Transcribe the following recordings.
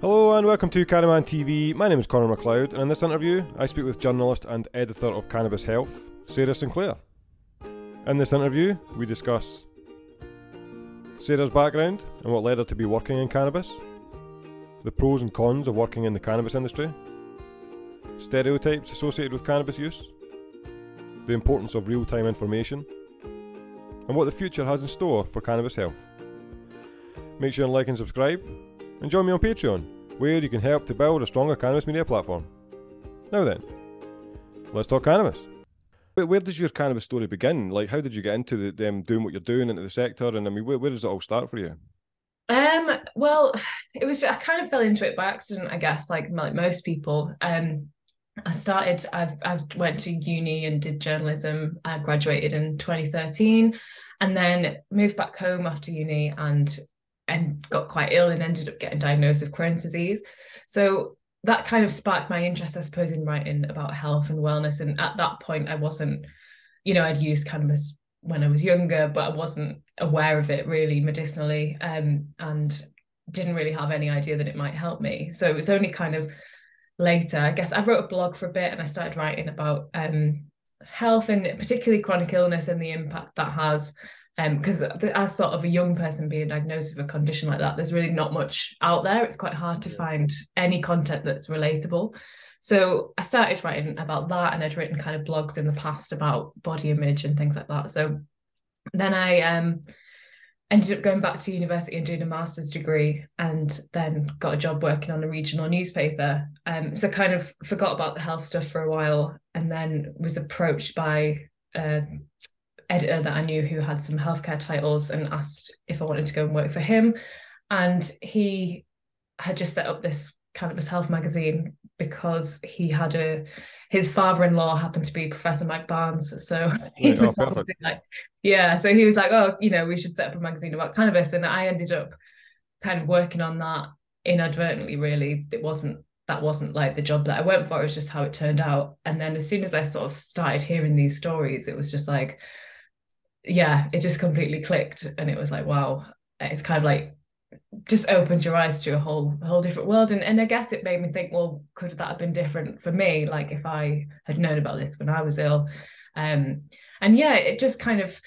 Hello and welcome to CANNAMAntv. My name is Connor MacLeod, and in this interview I speak with journalist and editor of Cannabis Health, Sarah Sinclair. In this interview we discuss Sarah's background and what led her to be working in cannabis, the pros and cons of working in the cannabis industry, stereotypes associated with cannabis use, the importance of real-time information, and what the future has in store for Cannabis Health. Make sure and like and subscribe, and join me on Patreon, where you can help to build a stronger cannabis media platform. Now then, let's talk cannabis. Where does your cannabis story begin? Like, how did you get into doing what you're doing into the sector? And I mean, where does it all start for you? Well, I kind of fell into it by accident, I guess, like most people. I went to uni and did journalism. I graduated in 2013 and then moved back home after uni and got quite ill and ended up getting diagnosed with Crohn's disease. So that kind of sparked my interest, I suppose, in writing about health and wellness. And at that point, I wasn't, I'd used cannabis when I was younger, but I wasn't aware of it really medicinally, and didn't really have any idea that it might help me. So it was only kind of later, I guess, I wrote a blog for a bit and I started writing about health and particularly chronic illness and the impact that has. Because as sort of a young person being diagnosed with a condition like that, there's really not much out there. It's quite hard to find any content that's relatable. So I started writing about that, and I'd written kind of blogs in the past about body image and things like that. So then I ended up going back to university and doing a master's degree, and then got a job working on a regional newspaper. So kind of forgot about the health stuff for a while, and then was approached by editor that I knew who had some healthcare titles and asked if I wanted to go and work for him. And he had just set up this Cannabis Health magazine because his father-in-law happened to be Professor Mike Barnes. So he was like, so he was like, we should set up a magazine about cannabis. And I ended up kind of working on that inadvertently, really. That wasn't like the job that I went for, it was just how it turned out. And then as soon as I sort of started hearing these stories, it was just like, it just completely clicked. And it was like, wow, it's kind of like just opens your eyes to a whole different world. And I guess it made me think, well, could that have been different for me? Like if I had known about this when I was ill. It just kind of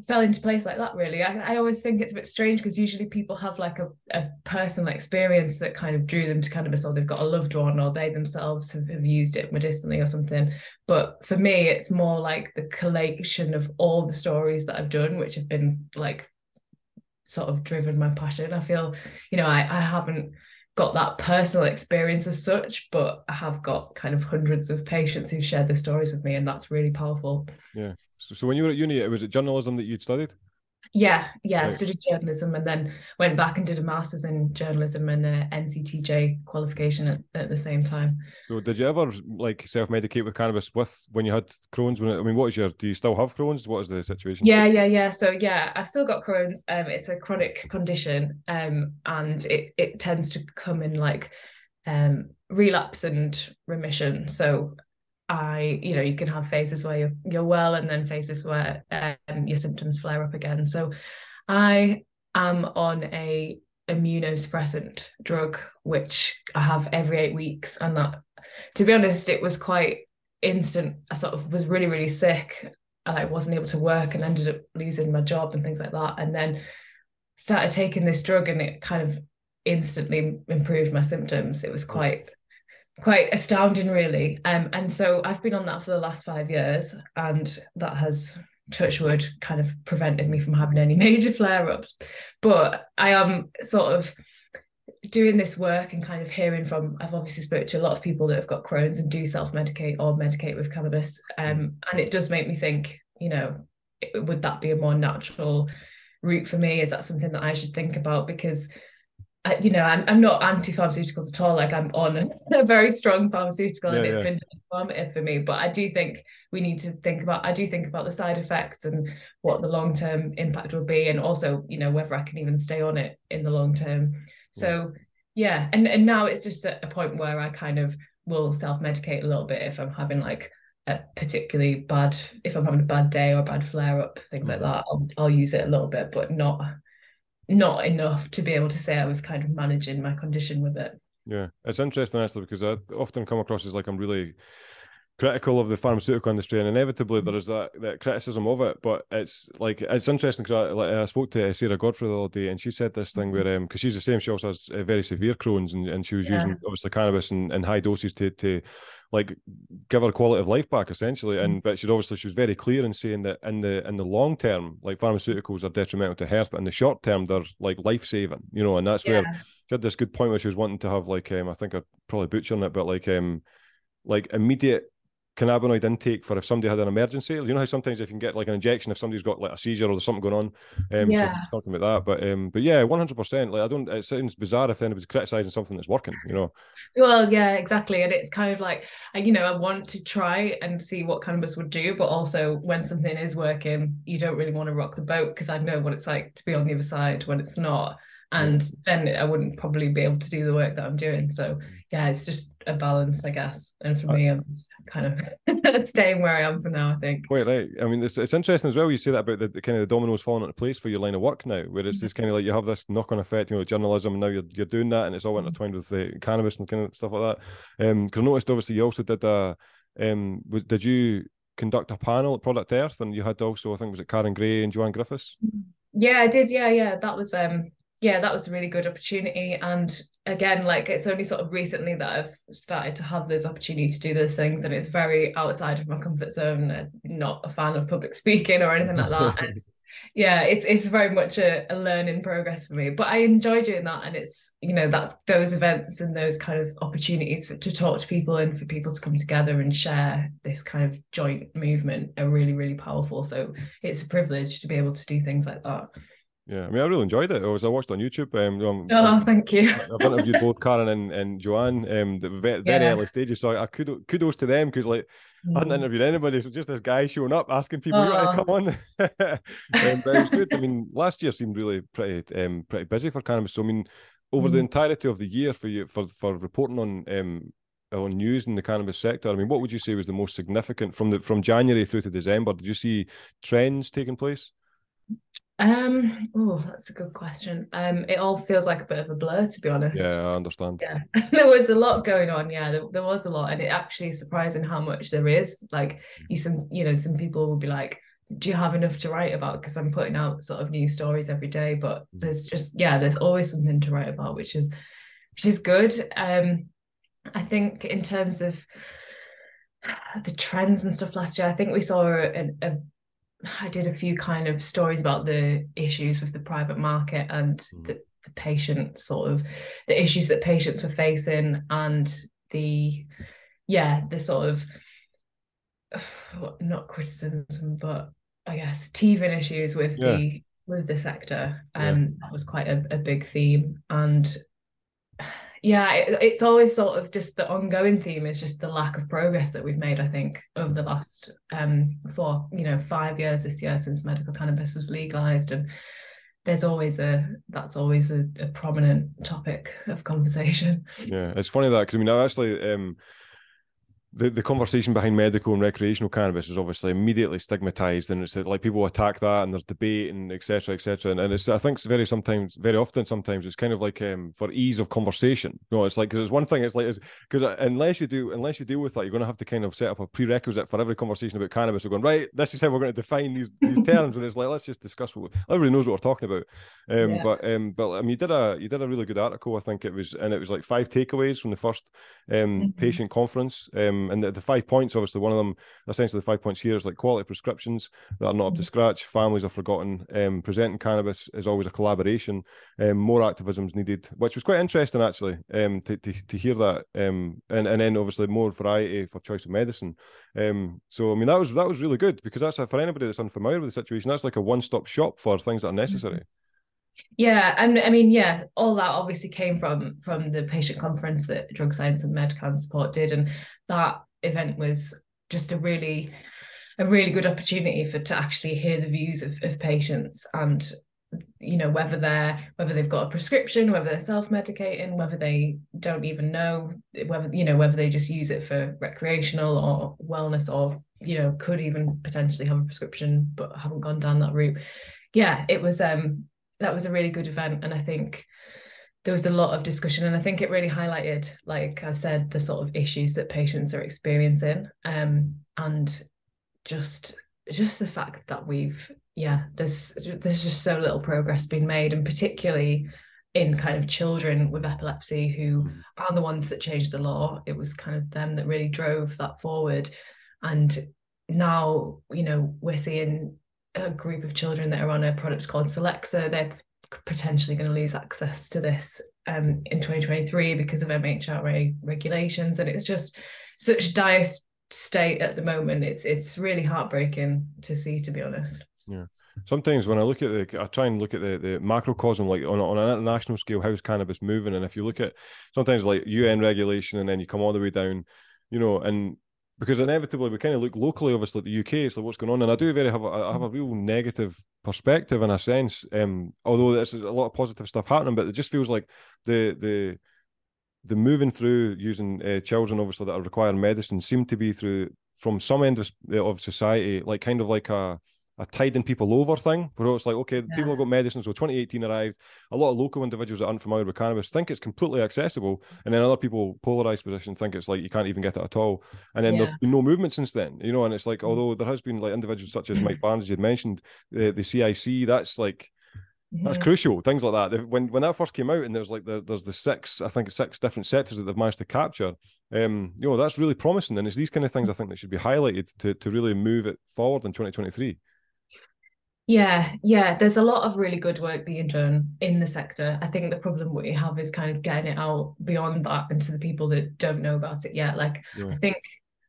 fell into place like that, really. I always think it's a bit strange because usually people have like a personal experience that kind of drew them to cannabis, or they've got a loved one, or they themselves have used it medicinally or something. But for me, it's more like the collation of all the stories that I've done, which have been like sort of driven my passion. I feel, I haven't got that personal experience as such, but I have got kind of hundreds of patients who share their stories with me, and that's really powerful. Yeah. So when you were at uni, was it journalism that you'd studied? Yeah. I studied journalism and then went back and did a master's in journalism and an NCTJ qualification at the same time. So did you ever like self-medicate with cannabis when you had Crohn's? Do you still have Crohn's? What is the situation? Yeah. So I've still got Crohn's. It's a chronic condition, and it tends to come in like relapse and remission. So you can have phases where you're well, and then phases where your symptoms flare up again. So I am on a immunosuppressant drug, which I have every 8 weeks. And that, to be honest, it was quite instant. I sort of was really, really sick, and I wasn't able to work and ended up losing my job and things like that. And then started taking this drug, and it kind of instantly improved my symptoms. It was quite astounding, really. And so I've been on that for the last 5 years, and that has, touch wood, kind of prevented me from having any major flare-ups. But I am sort of doing this work and kind of hearing from, I've obviously spoken to a lot of people that have got Crohn's and do self-medicate or medicate with cannabis. And it does make me think, would that be a more natural route for me? Is that something that I should think about? Because I'm not anti-pharmaceuticals at all. Like, I'm on a very strong pharmaceutical, and it's been informative for me. But I do think we need to think about the side effects and what the long-term impact will be, and also, whether I can even stay on it in the long term. So and now it's just at a point where I kind of will self-medicate a little bit if I'm having like if I'm having a bad day or a bad flare-up, things like that. I'll use it a little bit, but not not enough to be able to say I was kind of managing my condition with it. Yeah, it's interesting actually, because I often come across as like I'm really critical of the pharmaceutical industry, and inevitably there is that criticism of it. But it's interesting because I spoke to Sarah Godfrey the other day, and she said this thing where because she's the same, she also has very severe Crohn's, and she was using obviously cannabis in high doses to like give her quality of life back essentially. And but she was very clear in saying that in the long term, like pharmaceuticals are detrimental to health, but in the short term they're like life saving, and that's where she had this good point where she was wanting to have like I think I'm probably butchering it, but like immediate cannabinoid intake for if somebody had an emergency. You know how sometimes if you can get like an injection if somebody's got like a seizure or there's something going on. So talking about that, but yeah, 100%. Like it sounds bizarre if anybody's criticizing something that's working. Well, yeah, exactly. And it's kind of like, I want to try and see what cannabis would do, but also when something is working, you don't really want to rock the boat, because I know what it's like to be on the other side when it's not. And then I wouldn't probably be able to do the work that I'm doing. So yeah, it's just a balance, I guess. And for me, I'm just kind of staying where I am for now, I think. Quite right. I mean, it's interesting as well. You say that about the kind of the dominoes falling into place for your line of work now, where it's just kind of like you have this knock-on effect, journalism, and now you're doing that, and it's all intertwined with the cannabis and kind of stuff like that. Because I noticed obviously you also did did you conduct a panel at Product Earth, and you had also, I think, was it Karen Gray and Joanne Griffiths? Yeah, I did. Yeah. That was that was a really good opportunity. And again, like it's only sort of recently that I've started to have those opportunities to do those things, and it's very outside of my comfort zone. I'm not a fan of public speaking or anything like that. And yeah, it's very much a learning progress for me, but I enjoy doing that. And it's, that's those events and those kind of opportunities to talk to people and for people to come together and share this kind of joint movement are really, really powerful. So it's a privilege to be able to do things like that. Yeah, I mean, I really enjoyed it. I watched on YouTube. Thank you. I've interviewed both Karen and Joanne, the very early stages. So I kudos to them, because like I hadn't interviewed anybody, so just this guy showing up asking people, "You want to come on?" But it was good. I mean, last year seemed really pretty busy for cannabis. So I mean, over the entirety of the year for you for reporting on news in the cannabis sector, I mean, what would you say was the most significant from January through to December? Did you see trends taking place? That's a good question. It all feels like a bit of a blur, to be honest. Yeah, I understand. Yeah, there was a lot going on. Yeah, there was a lot, and it actually is surprising how much there is. Like some people will be like, "Do you have enough to write about?" Because I'm putting out sort of new stories every day, but there's always something to write about, which is good. I think in terms of the trends and stuff last year, I think we saw I did a few kind of stories about the issues with the private market and the patient sort of the issues that patients were facing, and the sort of not criticism, but I guess teething issues with the sector. That was quite a big theme. And it's always sort of just the ongoing theme is just the lack of progress that we've made, I think, over the last 5 years this year since medical cannabis was legalized. And that's always a prominent topic of conversation. Yeah, it's funny that, because I mean, I actually the conversation behind medical and recreational cannabis is obviously immediately stigmatized, and it's like people attack that, and there's debate and etc. And it's, I think it's very often it's kind of like for ease of conversation. It's like, because it's one thing, it's like, because unless you deal with that, you're going to have to kind of set up a prerequisite for every conversation about cannabis. We're going, right, this is how we're going to define these terms, and it's like, let's just discuss everybody knows what we're talking about. But I mean, you did a really good article, I think it was like 5 takeaways from the first patient conference. And the 5 points, obviously, one of them, essentially the 5 points here is like quality prescriptions that are not up to scratch, families are forgotten, presenting cannabis is always a collaboration, more activism is needed, which was quite interesting actually, to hear that, and then obviously more variety for choice of medicine. So I mean, that was really good, because that's, for anybody that's unfamiliar with the situation, that's like a one-stop shop for things that are necessary. Yeah, and I mean, all that obviously came from the patient conference that Drug Science and MedCan Support did, and that event was just a really good opportunity to actually hear the views of patients, and whether they've got a prescription, whether they're self-medicating, whether they don't even know, whether they just use it for recreational or wellness, or could even potentially have a prescription but haven't gone down that route. Yeah, it was was a really good event, and I think there was a lot of discussion, and I think it really highlighted, like I've said, the sort of issues that patients are experiencing, and just the fact that there's just so little progress being made, and particularly in kind of children with epilepsy, who are the ones that changed the law. It was kind of them that really drove that forward. And now, we're seeing a group of children that are on a product called Celexa. They're potentially going to lose access to this in 2023 because of MHRA regulations. And it's just such dire state at the moment. It's really heartbreaking to see, to be honest. Yeah. Sometimes when I look at I try and look at the macrocosm, like on an international scale, how's cannabis moving? And if you look at sometimes like UN regulation, and then you come all the way down, and because inevitably we kind of look locally, obviously at the UK, it's like what's going on. And I do I have a real negative perspective in a sense, although there's a lot of positive stuff happening, but it just feels like the moving through using children, obviously, that are requiring medicine seem to be from some end of society, like kind of like a tiding people over thing, where it's like, okay, people have got medicine. So 2018 arrived. A lot of local individuals that aren't familiar with cannabis think it's completely accessible, and then other people, polarized position, think it's like you can't even get it at all. And then there's been no movement since then, and it's like, although there has been like individuals such as Mike Barnes, you had mentioned, the CIC, that's like, that's crucial. Things like that. When that first came out, and there's the six different sectors that they've managed to capture. That's really promising, and it's these kind of things I think that should be highlighted to really move it forward in 2023. Yeah, there's a lot of really good work being done in the sector. I think the problem we have is kind of getting it out beyond that and to the people that don't know about it yet. I think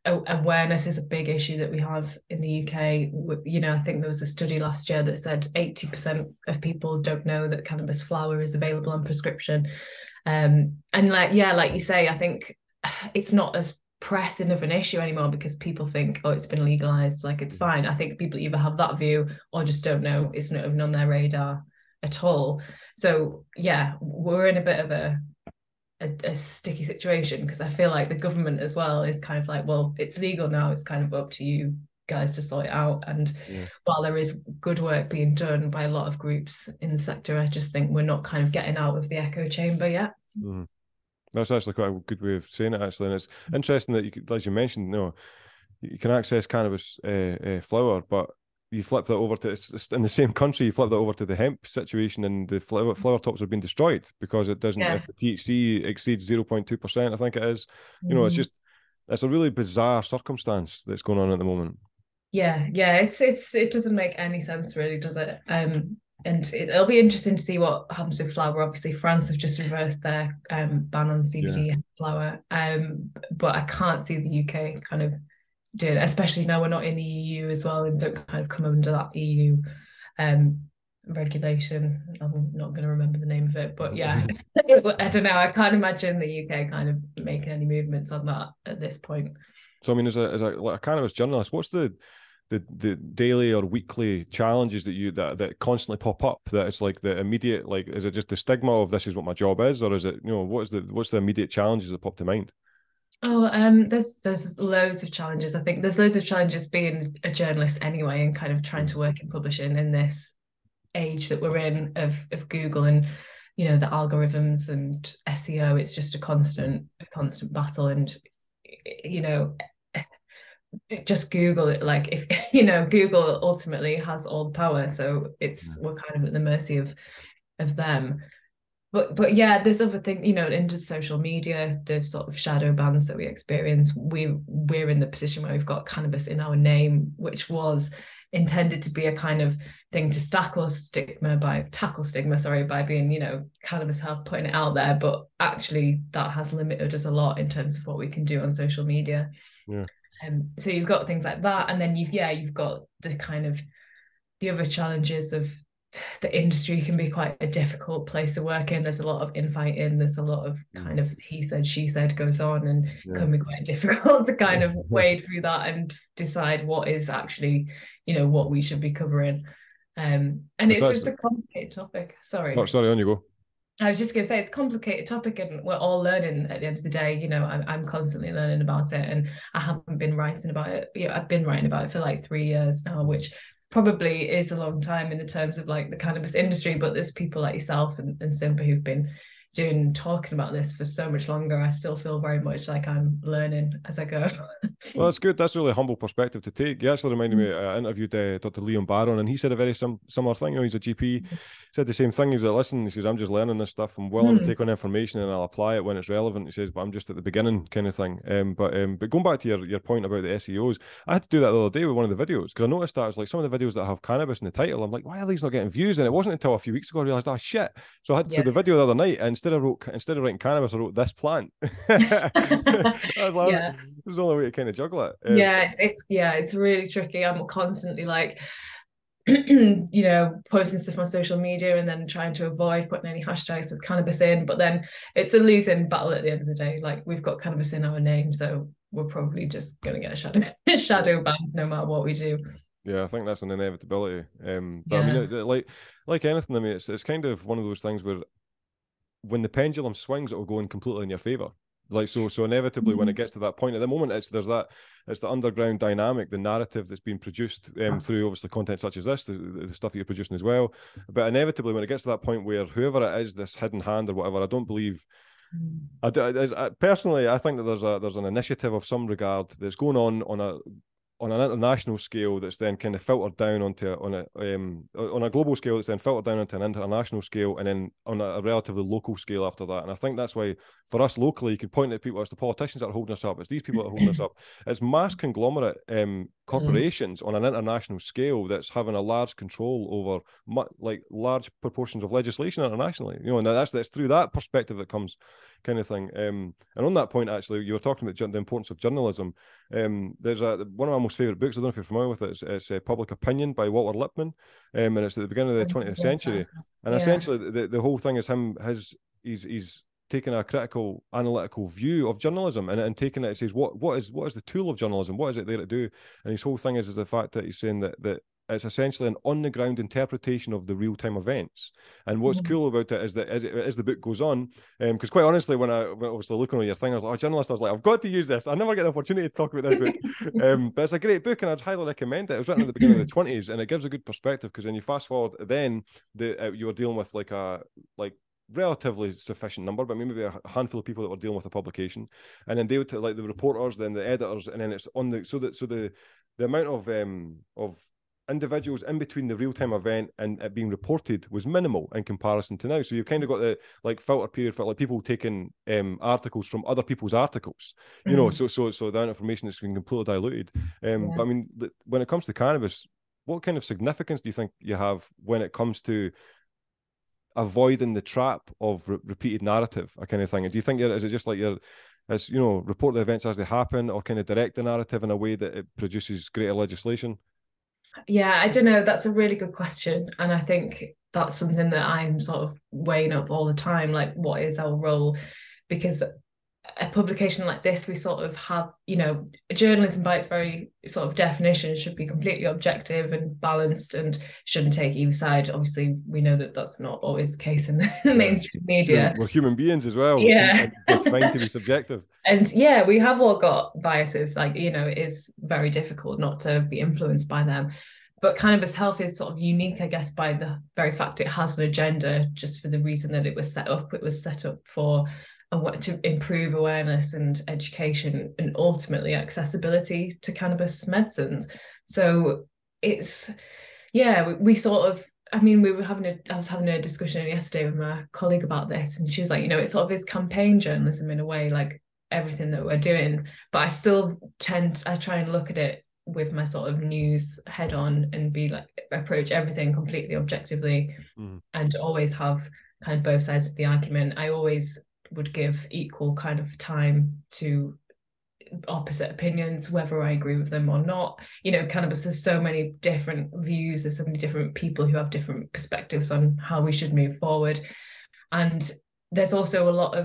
awareness is a big issue that we have in the UK. I think there was a study last year that said 80% of people don't know that cannabis flower is available on prescription. And like you say, I think it's not as pressing of an issue anymore because people think, oh, it's been legalized, like it's fine. I think people either have that view or just don't know. It's not even on their radar at all. So yeah, we're in a bit of a sticky situation, because I feel like the government as well is kind of like, well, it's legal now, it's kind of up to you guys to sort it out. And while there is good work being done by a lot of groups in the sector, I just think we're not kind of getting out of the echo chamber yet. That's actually quite a good way of saying it, actually. And it's interesting that, as you mentioned, you can access cannabis flower, but you flip that over to, it's in the same country, you flip that over to the hemp situation, and the flower tops are being destroyed because it doesn't, if the THC exceeds 0.2%, I think it is, it's a really bizarre circumstance that's going on at the moment. Yeah, it doesn't make any sense, really, does it? And it'll be interesting to see what happens with flower. Obviously, France have just reversed their ban on CBD flower, but I can't see the UK kind of doing it, especially now we're not in the EU as well, and don't kind of come under that EU regulation. I'm not going to remember the name of it, but yeah, I don't know. I can't imagine the UK kind of making any movements on that at this point. So, I mean, as a cannabis journalist, what's the daily or weekly challenges that constantly pop up, that it's like the immediate, like, is it just the stigma of this is what my job is, or is it, what's the immediate challenges that pop to mind? Oh, there's loads of challenges. I think there's loads of challenges being a journalist anyway, and kind of trying to work in publishing in this age that we're in of Google and the algorithms and SEO. It's just a constant battle, and just Google it. Like, if Google ultimately has all the power, so we're kind of at the mercy of them. But yeah, there's other things, into social media, the sort of shadow bans that we experience. We're in the position where we've got cannabis in our name, which was intended to be a kind of thing to tackle stigma by being, Cannabis Health putting it out there. But actually that has limited us a lot in terms of what we can do on social media. Yeah. So you've got things like that, and then you've got the kind of the other challenges of the industry can be quite a difficult place to work in. There's a lot of infighting, there's a lot of kind of he said, she said goes on, and can be quite difficult to kind of wade through that and decide what is actually, what we should be covering. And it's just a complicated topic. Sorry, on you go. I was just going to say, it's a complicated topic, and we're all learning at the end of the day. I'm constantly learning about it, and I haven't been writing about it. I've been writing about it for like 3 years now, which probably is a long time in the terms of like the cannabis industry, but there's people like yourself and Simba who've been talking about this for so much longer. I still feel very much like I'm learning as I go. Well, that's good. That's a really humble perspective to take. You actually reminded me, I interviewed Dr. Leon Barron, and he said a very similar thing. You know, he's a GP, said the same thing. He's like, listen, he says, I'm just learning this stuff. I'm willing to take on information and I'll apply it when it's relevant. He says, but I'm just at the beginning kind of thing. But going back to your point about the SEOs, I had to do that the other day with one of the videos, because I noticed that it's like some of the videos that have cannabis in the title, I'm like, why are these not getting views? And it wasn't until a few weeks ago I realized, oh shit. So so the video the other night, instead of writing cannabis, I wrote this plant. I was like, it was the only way to kind of juggle it. It's really tricky. I'm constantly like, you know, posting stuff on social media and then trying to avoid putting any hashtags with cannabis in, but then it's a losing battle at the end of the day. Like, we've got cannabis in our name, so we're probably just going to get a shadow banned no matter what we do. Yeah, I think that's an inevitability. But I mean, like anything, I mean, it's kind of one of those things where when the pendulum swings, it will go in completely in your favor. Like, so inevitably when it gets to that point, at the moment it's the underground dynamic, the narrative that's being produced through obviously content such as this, the stuff that you're producing as well. But inevitably when it gets to that point where whoever it is, this hidden hand or whatever, I don't believe. Personally, I think that there's an initiative of some regard that's going on an international scale that's then kind of filtered down onto on a global scale that's then filtered down into an international scale, and then on a relatively local scale after that. And I think that's why for us locally, you can point at people, it's the politicians that are holding us up, it's these people that are holding us up, it's mass conglomerate corporations on an international scale that's having a large control over large proportions of legislation internationally. You know, and that's through that perspective that comes kind of thing. And on that point, actually, you were talking about the importance of journalism. There's one of my most favorite books, I don't know if you're familiar with it, it's Public Opinion by Walter Lippmann, and it's at the beginning of the 20th century. And essentially the whole thing is he's taking a critical analytical view of journalism and taking it, says what is the tool of journalism, what is it there to do? And his whole thing is the fact that he's saying that it's essentially an on-the-ground interpretation of the real-time events. And what's cool about it is that as the book goes on, because quite honestly, when I was looking at your thing, I was like, journalist, I was like, I've got to use this. I never get the opportunity to talk about this book. But it's a great book, and I'd highly recommend it. It was written at the beginning of the 20s, and it gives a good perspective, because when you fast forward, then you were dealing with like relatively sufficient number, but maybe a handful of people that were dealing with a publication, and then they would like the reporters, then the editors, and then it's on the amount of individuals in between the real-time event and it being reported was minimal in comparison to now. So you've kind of got the filter period for like people taking articles from other people's articles, you know, so that information has been completely diluted. But I mean, when it comes to cannabis, what kind of significance do you think you have when it comes to avoiding the trap of repeated narrative, a kind of thing? And do you think is it just like as you know, report the events as they happen, or kind of direct the narrative in a way that it produces greater legislation? Yeah, I don't know. That's a really good question. And I think that's something that I'm sort of weighing up all the time. Like, what is our role? Because a publication like this, we sort of have, you know, journalism by its very sort of definition should be completely objective and balanced and shouldn't take either side. Obviously, we know that that's not always the case in the mainstream media. We're human beings as well. Yeah. It's fine to be subjective. And yeah, we have all got biases. Like, you know, it is very difficult not to be influenced by them. But Cannabis Health is sort of unique, I guess, by the very fact it has an agenda, just for the reason that it was set up. It was set up for to improve awareness and education and ultimately accessibility to cannabis medicines. So it's, we sort of, I mean, I was having a discussion yesterday with my colleague about this, and she was like, you know, it sort of is campaign journalism in a way, like everything that we're doing, but I try and look at it with my sort of news head on and be like, approach everything completely objectively and always have kind of both sides of the argument. I always would give equal kind of time to opposite opinions, whether I agree with them or not. You know, cannabis, there's so many different views, there's so many different people who have different perspectives on how we should move forward. And there's also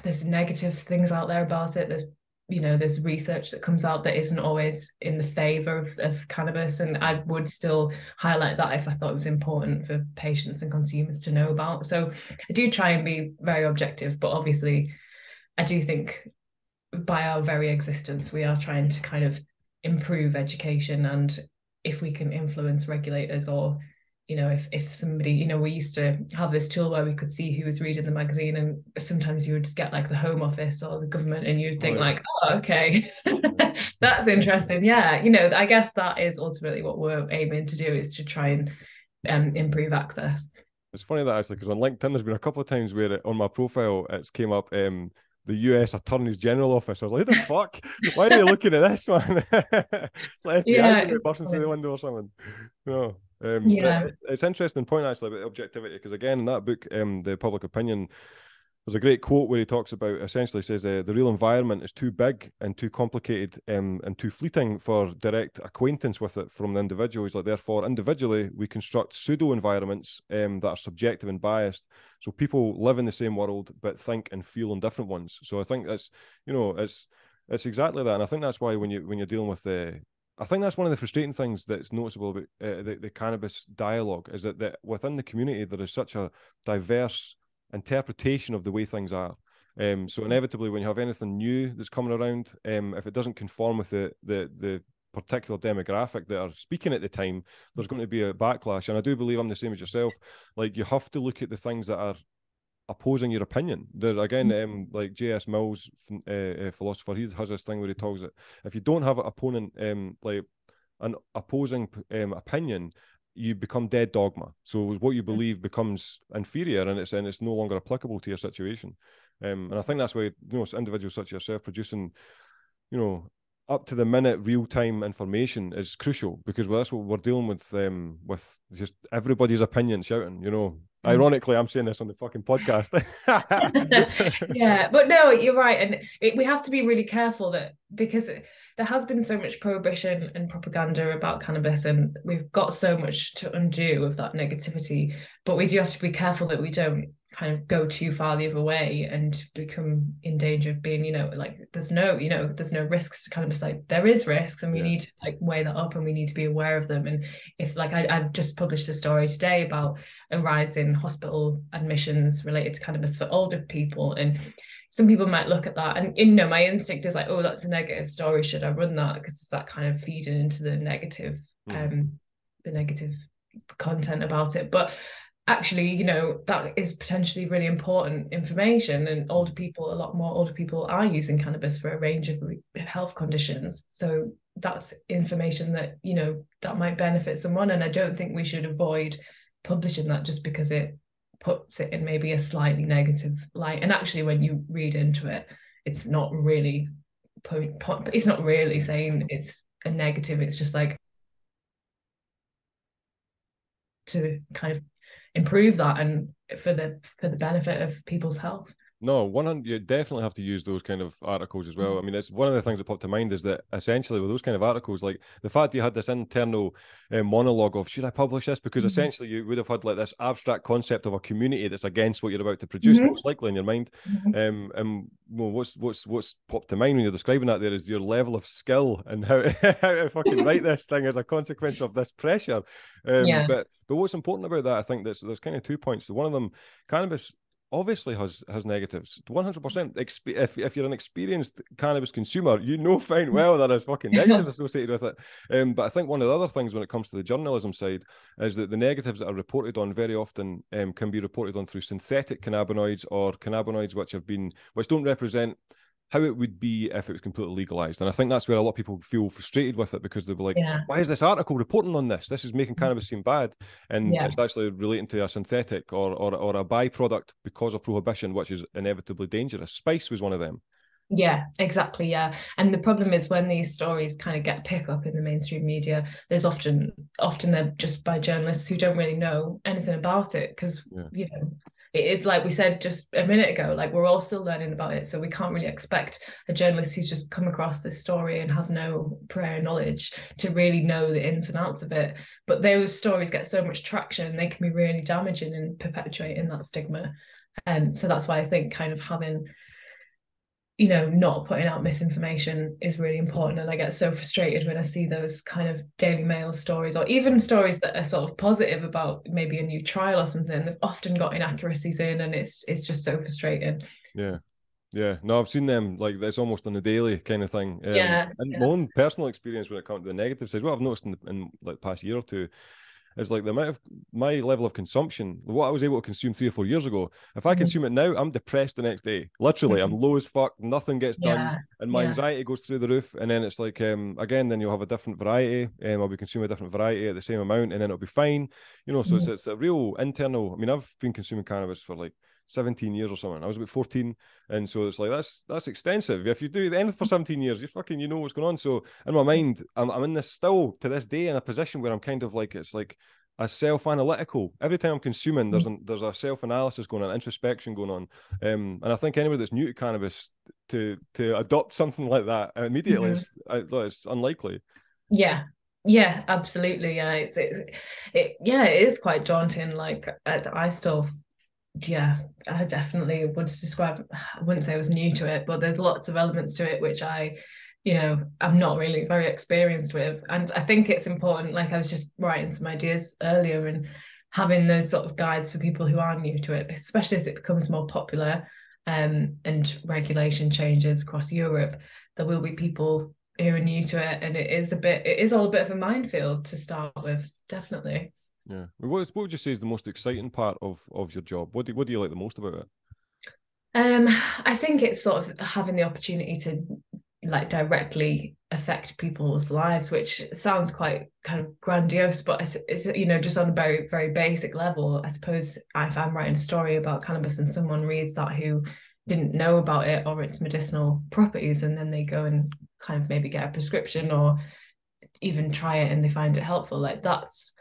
there's negative things out there about it. There's research that comes out that isn't always in the favor of cannabis, and I would still highlight that if I thought it was important for patients and consumers to know about. So I do try and be very objective, but obviously I do think by our very existence we are trying to kind of improve education and if we can influence regulators, or if somebody, we used to have this tool where we could see who was reading the magazine, and sometimes you would just get like the Home Office or the government, and you'd think like, oh, okay, that's interesting. Yeah, I guess that is ultimately what we're aiming to do, is to try and improve access. It's funny that actually, because on LinkedIn there's been a couple of times where on my profile it's came up the US Attorney General Office. I was like, who the fuck? Why are they looking at this, man? It's like FBI bursting through the window or something. No. But it's an interesting point actually about objectivity, because again in that book, The Public Opinion, there's a great quote where he talks about, essentially says, the real environment is too big and too complicated and too fleeting for direct acquaintance with it from the individual. He's like, therefore, individually, we construct pseudo environments that are subjective and biased. So people live in the same world, but think and feel in different ones. So I think that's, it's exactly that. And I think that's why when you're dealing with I think that's one of the frustrating things that's noticeable about the cannabis dialogue, is that within the community, there is such a diverse interpretation of the way things are. So inevitably, when you have anything new that's coming around, if it doesn't conform with the particular demographic that are speaking at the time, there's going to be a backlash. And I do believe I'm the same as yourself. Like, you have to look at the things that are opposing your opinion. There's again, like J.S. Mill's philosopher, he has this thing where he talks that if you don't have an opponent, like an opposing opinion, you become dead dogma. So what you believe becomes inferior, and it's no longer applicable to your situation. And I think that's why individuals such as yourself producing, up to the minute real time information is crucial, because that's what we're dealing with just everybody's opinion shouting. Ironically, I'm saying this on the fucking podcast. Yeah, but no, you're right. And we have to be really careful that, because there has been so much prohibition and propaganda about cannabis, and we've got so much to undo of that negativity. But we do have to be careful that we don't kind of go too far the other way and become in danger of being, like there's no risks to cannabis. Like, there is risks, and we need to like weigh that up, and we need to be aware of them. And if, like, I've just published a story today about a rise in hospital admissions related to cannabis for older people, and some people might look at that and my instinct is like, oh, that's a negative story, should I run that? Because it's that kind of feeding into the negative content about it. But actually, that is potentially really important information, and a lot more older people are using cannabis for a range of health conditions. So that's information that that might benefit someone, and I don't think we should avoid publishing that just because it puts it in maybe a slightly negative light. And actually, when you read into it, it's not really saying it's a negative. It's just like to kind of improve that, and for the benefit of people's health. No, 100. You definitely have to use those kind of articles as well. I mean, it's one of the things that popped to mind is that essentially with those kind of articles, like the fact you had this internal monologue of, should I publish this? Because essentially you would have had like this abstract concept of a community that's against what you're about to produce, most likely in your mind. And well, what's popped to mind when you're describing that there is your level of skill and how to fucking write this thing as a consequence of this pressure. But what's important about that, I think there's kind of 2 points. So one of them, cannabis obviously has negatives 100%. If you're an experienced cannabis consumer, fine well there is fucking negatives associated with it. But I think one of the other things when it comes to the journalism side is that the negatives that are reported on very often can be reported on through synthetic cannabinoids, or cannabinoids which don't represent how it would be if it was completely legalized. And I think that's where a lot of people feel frustrated with it, because they'll be like, why is this article reporting on this? This is making cannabis seem bad. And it's actually relating to a synthetic or a byproduct because of prohibition, which is inevitably dangerous. Spice was one of them. Yeah, exactly. Yeah. And the problem is when these stories kind of get pick up in the mainstream media, there's often they're just by journalists who don't really know anything about it, because, it is like we said just a minute ago, like we're all still learning about it. So we can't really expect a journalist who's just come across this story and has no prior knowledge to really know the ins and outs of it. But those stories get so much traction, they can be really damaging and perpetuating that stigma. So that's why I think kind of having, not putting out misinformation is really important. And I get so frustrated when I see those kind of Daily Mail stories, or even stories that are sort of positive about maybe a new trial or something. They've often got inaccuracies in, and it's just so frustrating. Yeah, Yeah, no, I've seen them like it's almost on a daily kind of thing. And my own personal experience when it comes to the negative side, what I've noticed in like the past year or two is like the amount of my level of consumption, what I was able to consume 3 or 4 years ago. If I consume it now, I'm depressed the next day. Literally, I'm low as fuck, nothing gets done, and my anxiety goes through the roof. And then it's like, again, then you'll have a different variety. I'll be consuming a different variety at the same amount, and then it'll be fine. You know, so it's a real internal. I mean, I've been consuming cannabis for like 17 years or something. I was about 14, and so it's like that's extensive. If you do anything for 17 years, you know what's going on. So in my mind, I'm in this still to this day in a position where I'm kind of like, it's like a self-analytical. Every time I'm consuming, there's a self-analysis going on, introspection going on, and I think anybody that's new to cannabis to adopt something like that immediately it's unlikely. Yeah, absolutely. Yeah, it is quite daunting. Like I still. Yeah, I definitely would describe, I wouldn't say I was new to it, but there's lots of elements to it which I'm not really very experienced with. And I think it's important, like I was just writing some ideas earlier, and having those sort of guides for people who are new to it, especially as it becomes more popular, and regulation changes across Europe, there will be people who are new to it, and it is all a bit of a minefield to start with, definitely. Yeah. What would you say is the most exciting part of your job? What do you like the most about it? I think it's sort of having the opportunity to like directly affect people's lives, which sounds quite kind of grandiose, but it's just on a very, very basic level. I suppose if I'm writing a story about cannabis and someone reads that who didn't know about it or its medicinal properties, and then they go and kind of maybe get a prescription or even try it and they find it helpful, like that's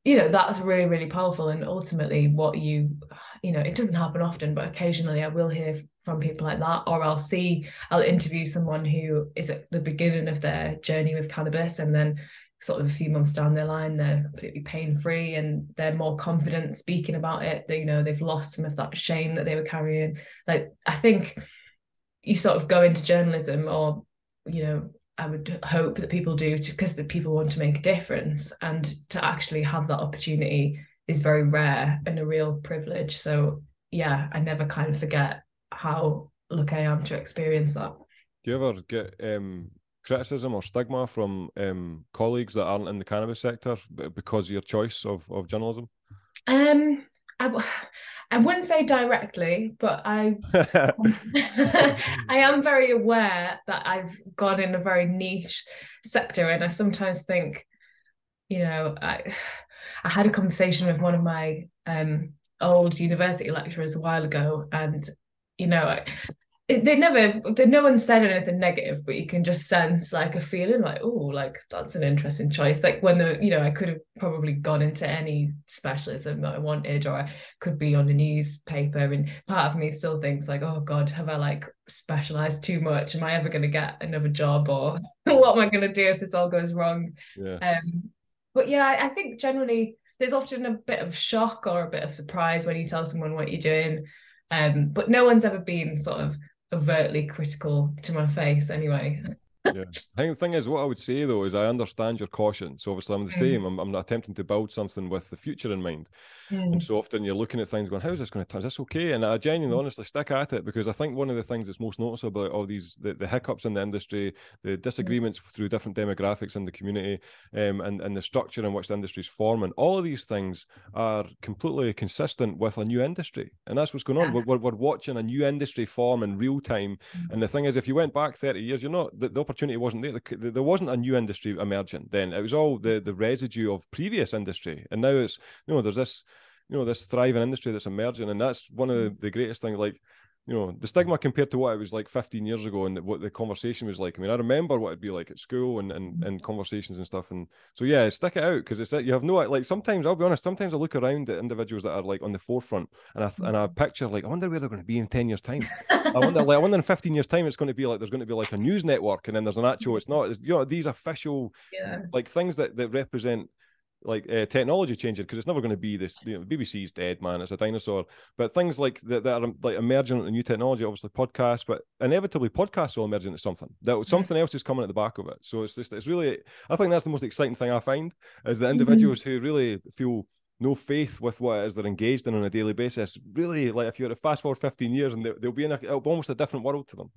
really, really powerful. And ultimately it doesn't happen often, but occasionally I will hear from people like that, or I'll interview someone who is at the beginning of their journey with cannabis, and then sort of a few months down the line, they're completely pain-free and they're more confident speaking about it. They've lost some of that shame that they were carrying. Like, I think you sort of go into journalism, or, I would hope that people do, because the people want to make a difference, and to actually have that opportunity is very rare and a real privilege. So yeah, I never kind of forget how lucky I am to experience that. Do you ever get criticism or stigma from colleagues that aren't in the cannabis sector because of your choice of journalism? I wouldn't say directly, but I am very aware that I've gone in a very niche sector, and I sometimes think, I had a conversation with one of my old university lecturers a while ago, and no one said anything negative, but you can just sense like a feeling like, oh, like that's an interesting choice. Like when I could have probably gone into any specialism that I wanted, or I could be on the newspaper, and part of me still thinks like, oh God, have I like specialized too much? Am I ever going to get another job, or what am I going to do if this all goes wrong? But yeah, I think generally there's often a bit of shock or a bit of surprise when you tell someone what you're doing. But no one's ever been sort of overtly critical to my face anyway. Yeah. I think the thing is, what I would say though is I understand your caution. So obviously I'm the same. I'm not attempting to build something with the future in mind. And so often you're looking at things going, how is this going to turn? Is this okay? And I genuinely, honestly stick at it, because I think one of the things that's most noticeable about all these, the hiccups in the industry, the disagreements through different demographics in the community, and the structure in which the industry is forming, all of these things are completely consistent with a new industry. And that's what's going on. We're watching a new industry form in real time. And the thing is, if you went back 30 years, the opportunity wasn't there. There wasn't a new industry emerging then. It was all the residue of previous industry. And now it's, there's this, this thriving industry that's emerging. And that's one of the greatest things, like, the stigma compared to what it was like 15 years ago and what the conversation was like. I mean, I remember what it'd be like at school and conversations and stuff. And so, yeah, stick it out, because you have no, like, sometimes, I'll be honest, sometimes I look around at individuals that are like on the forefront, and I picture like, I wonder where they're going to be in 10 years time. I wonder in 15 years time, it's going to be like, there's going to be like a news network, and then there's an actual, it's not, these official, like things that represent like technology changing, because it's never going to be this, BBC's dead, man, it's a dinosaur. But things like that are like emerging into new technology, obviously podcasts, but inevitably podcasts will emerge into something something else is coming at the back of it. So it's really, I think that's the most exciting thing I find, is the individuals who really feel no faith with what it is they're engaged in on a daily basis. Really, like if you were to fast forward 15 years and they'll be in almost a different world to them.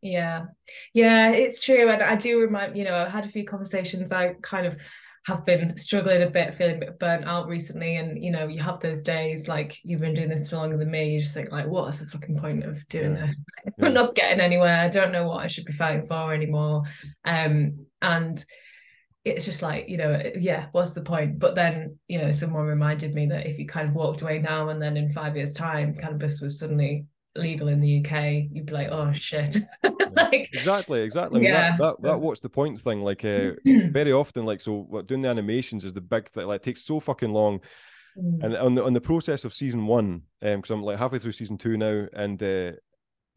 Yeah, it's true. And I do remind, I had a few conversations. I kind of have been struggling a bit, feeling a bit burnt out recently. And, you have those days, like, you've been doing this for longer than me. You just think, like, what's the fucking point of doing this? I'm not getting anywhere. I don't know what I should be fighting for anymore. And it's just like, what's the point? But then, someone reminded me that if you kind of walked away now and then in 5 years' time, cannabis was suddenly legal in the UK, you'd be like, oh shit. Like, exactly. I mean, that what's the point thing, like very often, like, so what doing the animations is the big thing, like, it takes so fucking long. And on the process of season 1, because I'm like halfway through season 2 now, and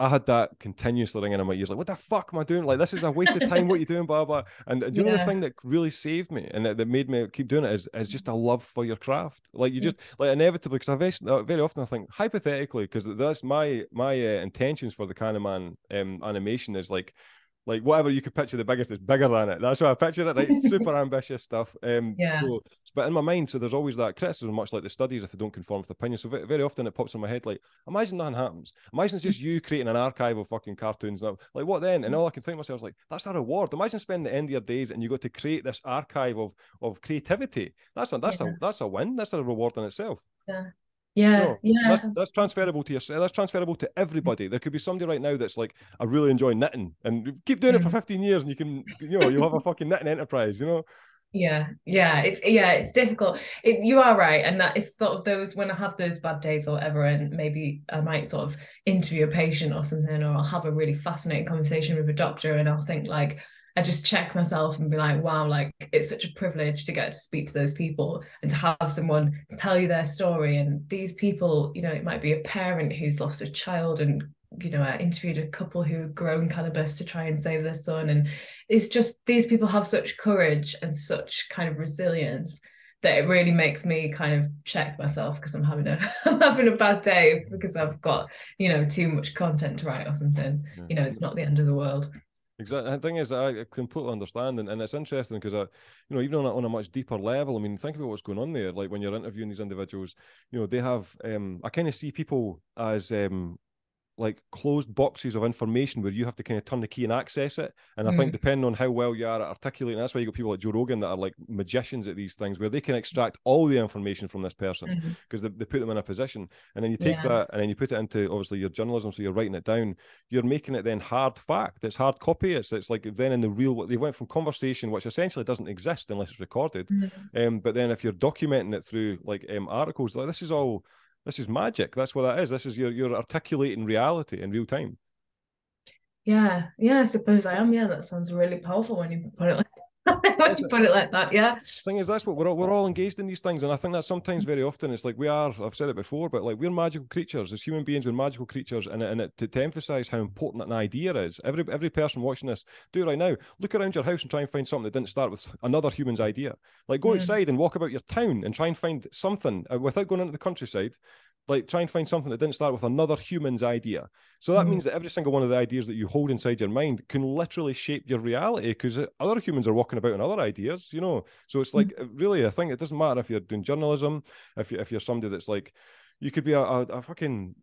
I had that continuously ringing in my ears, like, what the fuck am I doing? Like, this is a waste of time. What are you doing? Blah, blah. And do you know the thing that really saved me and that made me keep doing it is just a love for your craft. Like, you just, like, inevitably, because very often I think, hypothetically, because that's my intentions for the CANNAMAN animation is like whatever you could picture, the biggest is bigger than it. That's what I picture it, right? Super ambitious stuff. So, but in my mind, so there's always that criticism, much like the studies, if they don't conform with opinion. So very, very often it pops in my head, like, imagine nothing happens. Imagine it's just you creating an archive of fucking cartoons. Like, what then? And all I can think to myself is like, that's a reward. Imagine spending the end of your days and you got to create this archive of creativity. That's a win. That's a reward in itself. That's transferable to yourself. That's transferable to everybody. There could be somebody right now that's like, I really enjoy knitting, and keep doing it for 15 years, and you can, you'll have a fucking knitting enterprise. It's difficult. You are right, and that is sort of those, when I have those bad days or whatever, and maybe I might sort of interview a patient or something, or I'll have a really fascinating conversation with a doctor, and I'll think, like, I just check myself and be like, wow, like, it's such a privilege to get to speak to those people and to have someone tell you their story. And these people, it might be a parent who's lost a child, and I interviewed a couple who had grown cannabis to try and save their son. And it's just, these people have such courage and such kind of resilience that it really makes me kind of check myself, because I'm having a bad day because I've got, too much content to write or something. It's not the end of the world. Exactly. The thing is, I completely understand, and it's interesting because even on a much deeper level, I mean, think about what's going on there. Like, when you're interviewing these individuals, they have I kind of see people as like closed boxes of information where you have to kind of turn the key and access it. And I think depending on how well you are at articulating, that's why you got people like Joe Rogan that are like magicians at these things, where they can extract all the information from this person because they put them in a position. And then you take that and then you put it into, obviously, your journalism. So you're writing it down. You're making it then hard fact. It's hard copy. It's like then in the real, they went from conversation, which essentially doesn't exist unless it's recorded. But then if you're documenting it through like articles, like, this is magic. That's what that is. This is you're articulating reality in real time. Yeah, I suppose I am. Yeah, that sounds really powerful when you put it like that. Yeah. The thing is, that's what we're all engaged in these things, and I think that sometimes, very often, it's like I've said it before, but like, we're magical creatures. As human beings, we're magical creatures, and to emphasize how important an idea is. Every person watching this, do it right now. Look around your house and try and find something that didn't start with another human's idea. Like, go outside and walk about your town and try and find something without going into the countryside. Like, try and find something that didn't start with another human's idea. So that means that every single one of the ideas that you hold inside your mind can literally shape your reality, because other humans are walking about in other ideas, So it's like, really, I think it doesn't matter if you're doing journalism, if you're somebody that's like, you could be a fucking,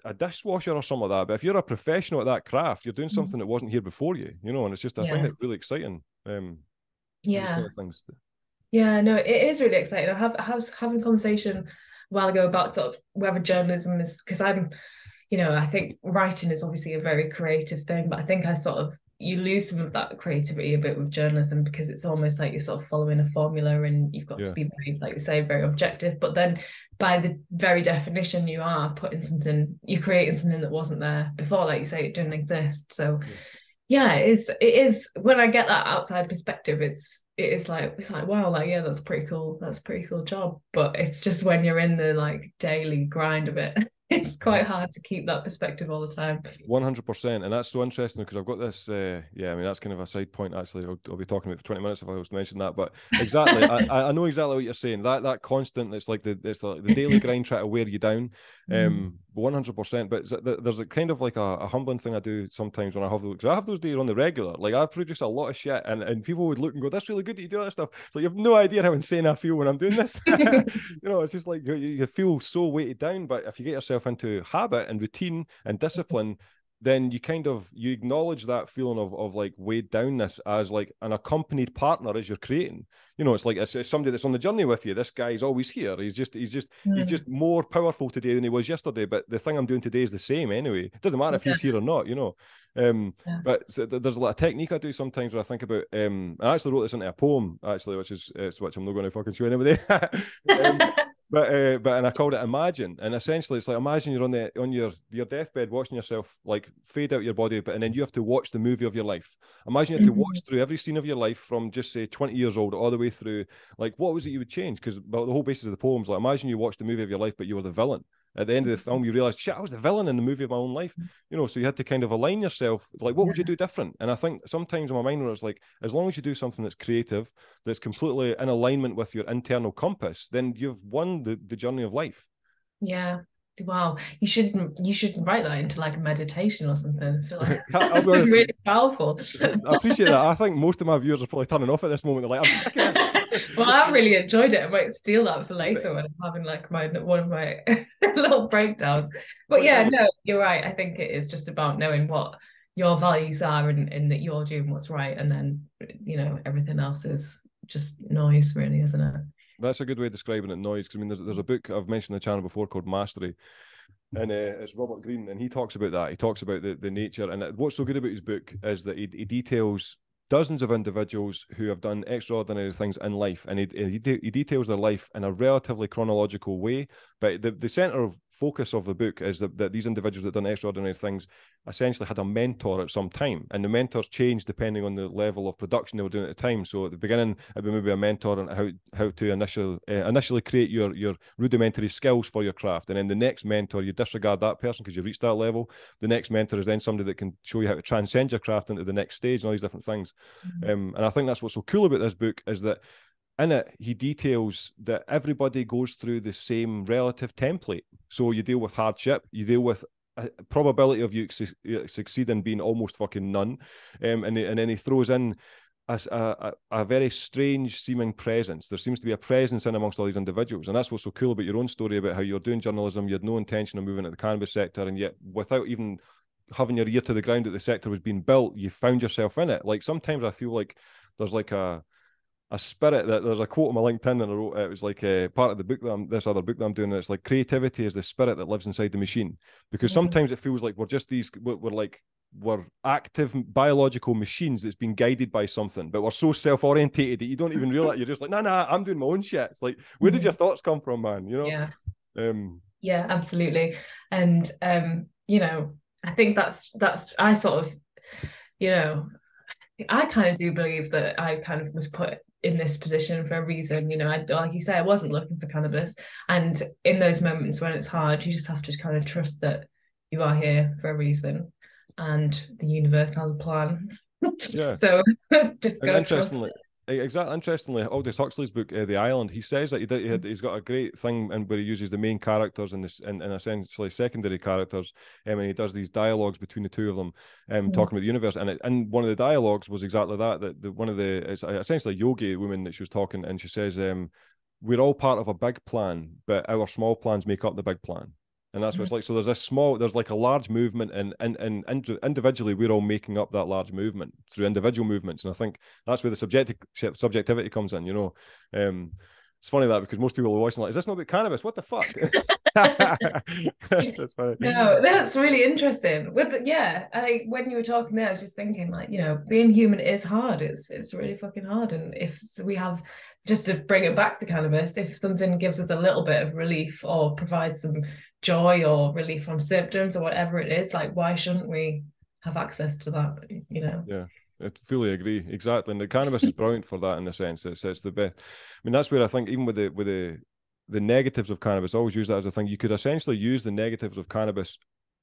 a dishwasher or something like that. But if you're a professional at that craft, you're doing something that wasn't here before you, and it's just, I think it's really exciting. These kind of things. Yeah, no, it is really exciting. I was having a conversation a while ago about sort of whether journalism is, because I think writing is obviously a very creative thing, but I think you lose some of that creativity a bit with journalism, because it's almost like you're sort of following a formula, and you've got to be very, like you say, very objective. But then by the very definition, you are you're creating something that wasn't there before, like you say, it didn't exist. So it is when I get that outside perspective, it's like wow, like, yeah, that's pretty cool job. But it's just when you're in the like daily grind of it, it's quite hard to keep that perspective all the time. 100%, and that's so interesting, because I've got this I mean, that's kind of a side point, actually. I'll be talking about for 20 minutes if I was to mention that, but exactly. I know exactly what you're saying, that constant, it's like the daily grind trying to wear you down. 100%. But there's a kind of like a humbling thing I do sometimes when I have those. Cause I have those days on the regular. Like I produce a lot of shit, and people would look and go, "That's really good that you do that stuff." It's like you have no idea how insane I feel when I'm doing this. It's just like you feel so weighted down. But if you get yourself into habit and routine and discipline, then you acknowledge that feeling of like weighed downness as like an accompanied partner as you're creating. It's like it's somebody that's on the journey with you. This guy's always here. He's just more powerful today than he was yesterday. But the thing I'm doing today is the same anyway. It doesn't matter if he's here or not. But so there's a lot of technique I do sometimes where I think about. I actually wrote this into a poem actually, which I'm not going to fucking show anybody. But and I called it Imagine, and essentially it's like imagine you're on your deathbed watching yourself like fade out your body, and then you have to watch the movie of your life. Imagine you had to watch through every scene of your life from just say 20 years old all the way through. Like what was it you would change? Because the whole basis of the poem's like imagine you watched the movie of your life, but you were the villain. At the end of the film, you realize, shit, I was the villain in the movie of my own life. So you had to kind of align yourself. Like, what would you do different? And I think sometimes in my mind, where it's like, as long as you do something that's creative, that's completely in alignment with your internal compass, then you've won the journey of life. Yeah. Wow. You should write that into like a meditation or something. I feel like that's really powerful. I appreciate that. I think most of my viewers are probably turning off at this moment. They're like, I'm sick of this. Well, I really enjoyed it. I might steal that for later when I'm having like one of my little breakdowns. But yeah, no, you're right. I think it is just about knowing what your values are and that you're doing what's right. And then, everything else is just noise, really, isn't it? That's a good way of describing it, noise. Because I mean, there's a book I've mentioned on the channel before called Mastery, and it's Robert Greene, and he talks about that. He talks about the nature, and what's so good about his book is that he details dozens of individuals who have done extraordinary things in life, and he details their life in a relatively chronological way. But the center of focus of the book is that these individuals that done extraordinary things essentially had a mentor at some time, and the mentors changed depending on the level of production they were doing at the time. So at the beginning, it'd be maybe a mentor on how to initially create your rudimentary skills for your craft, and then the next mentor, you disregard that person because you've reached that level. The next mentor is then somebody that can show you how to transcend your craft into the next stage and all these different things. And I think that's what's so cool about this book is that in it, he details that everybody goes through the same relative template. So you deal with hardship, you deal with a probability of you succeeding being almost fucking none. And then he throws in a very strange seeming presence. There seems to be a presence in amongst all these individuals. And that's what's so cool about your own story about how you're doing journalism. You had no intention of moving into the cannabis sector. And yet without even having your ear to the ground that the sector was being built, you found yourself in it. Like sometimes I feel like there's like a spirit that there's a quote on my LinkedIn and I wrote it was like part of the book this other book that I'm doing. And it's like creativity is the spirit that lives inside the machine, because sometimes it feels like we're active biological machines that's being guided by something, but we're so self-orientated that you don't even realize. You're just like, nah, I'm doing my own shit. It's like, where did your thoughts come from, man? Yeah, absolutely. And I think that's I sort of, I kind of do believe that I kind of was put in this position for a reason. Like you say, I wasn't looking for cannabis, and in those moments when it's hard, you just have to kind of trust that you are here for a reason and the universe has a plan. Yeah. So just go trust it. Exactly. Interestingly, Aldous Huxley's book, The Island, he says that he's got a great thing where he uses the main characters and essentially secondary characters, and he does these dialogues between the two of them, talking about the universe. And one of the dialogues was exactly that. It's essentially a yogi woman that she was talking, and she says, "We're all part of a big plan, but our small plans make up the big plan." And that's what it's like. So there's like a large movement, and individually we're all making up that large movement through individual movements. And I think that's where the subjectivity comes in. It's funny that because most people are watching like, is this not about cannabis? What the fuck? That's funny. No, that's really interesting. When you were talking there, I was just thinking like, being human is hard. It's really fucking hard. And if we have, just to bring it back to cannabis, if something gives us a little bit of relief or provides some joy or relief from symptoms or whatever it is, like why shouldn't we have access to that? Yeah, I fully agree. Exactly. And the cannabis is brilliant for that in the sense it's the best. I mean, that's where I think even with the negatives of cannabis, I always use that as a thing. You could essentially use the negatives of cannabis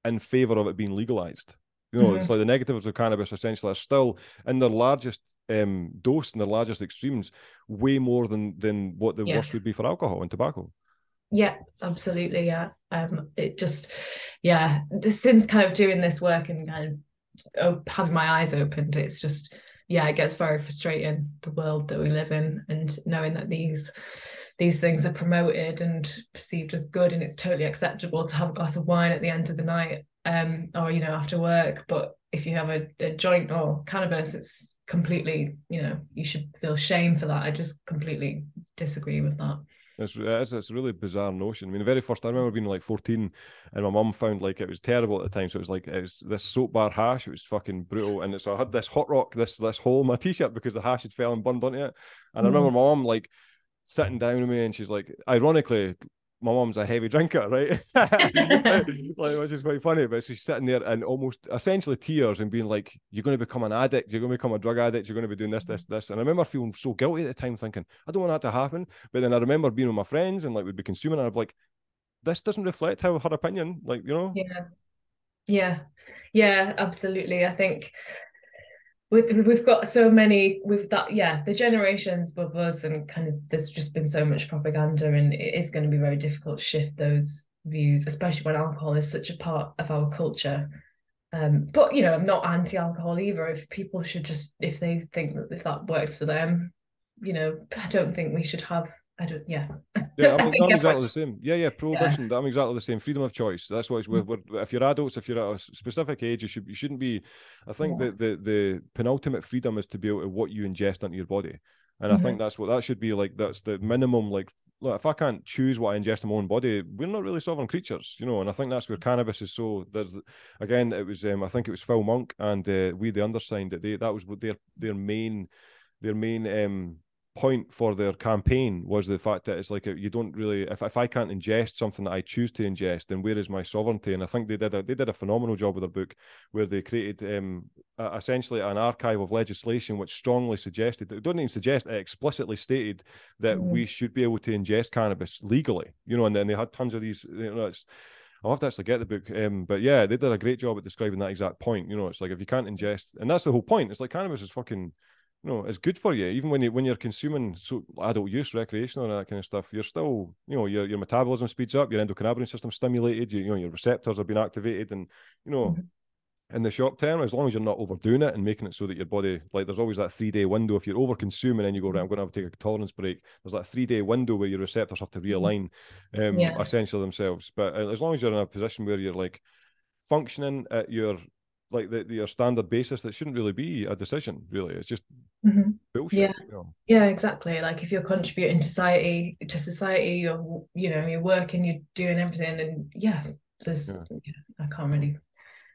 in favor of it being legalized. It's like the negatives of cannabis essentially are still in their largest dose and their largest extremes way more than what the worst would be for alcohol and tobacco. Yeah, absolutely. Yeah. It just, yeah, since kind of doing this work and kind of having my eyes opened, it's just, yeah, it gets very frustrating, the world that we live in, and knowing that these things are promoted and perceived as good, and it's totally acceptable to have a glass of wine at the end of the night, or after work. But if you have a joint or cannabis, it's completely, you should feel shame for that. I just completely disagree with that. It's a really bizarre notion. I mean, the very first, I remember being like 14 and my mum found like it was terrible at the time. So it was this soap bar hash. It was fucking brutal. And so I had this hot rock, this hole in my t-shirt because the hash had fell and burned onto it. And I remember my mum like sitting down with me and she's like, ironically, my mum's a heavy drinker, right? like, which is quite funny. But she's sitting there and almost essentially tears and being like, "You're going to become an addict. You're going to become a drug addict. You're going to be doing this, this, this." And I remember feeling so guilty at the time, thinking, "I don't want that to happen." But then I remember being with my friends and like we'd be consuming, and I'd be like, "This doesn't reflect how her opinion." Like, Yeah, absolutely. I think we've got so many with that, the generations above us, and kind of there's just been so much propaganda, and it is going to be very difficult to shift those views, especially when alcohol is such a part of our culture. But I'm not anti-alcohol either. If people should just, if they think that if that works for them, I don't think we should have. I don't. Yeah. Yeah, I'm exactly the same. Yeah, prohibition. Yeah. I'm exactly the same. Freedom of choice. That's what if you're adults, if you're at a specific age, you shouldn't be. I think that the penultimate freedom is to be able to what you ingest into your body, and I think that's what that should be like. That's the minimum. Like, look, if I can't choose what I ingest in my own body, we're not really sovereign creatures, And I think that's where cannabis is so. There's again, it was I think it was Phil Monk and we the undersigned that was their main point for their campaign was the fact that it's like you don't really, if I can't ingest something that I choose to ingest, then where is my sovereignty? And I think they did a phenomenal job with their book where they created essentially an archive of legislation which strongly suggested, it didn't even suggest, it explicitly stated that we should be able to ingest cannabis legally, and then they had tons of these, I'll have to actually get the book, but yeah, they did a great job at describing that exact point. It's like if you can't ingest, and that's the whole point. It's like cannabis is fucking, it's good for you. Even when you're consuming adult use, recreational, and that kind of stuff, you're still, your metabolism speeds up, your endocannabinoid system stimulated, your receptors are being activated, and in the short term, as long as you're not overdoing it and making it so that your body, like, there's always that 3-day window. If you're over consuming and you go, right, I'm going to have to take a tolerance break, there's that 3-day window where your receptors have to realign essentially themselves. But as long as you're in a position where you're like functioning at your your standard basis, that shouldn't really be a decision, really. It's just bullshit. Yeah, exactly. Like if you're contributing to society, you're working, you're doing everything, and I can't really.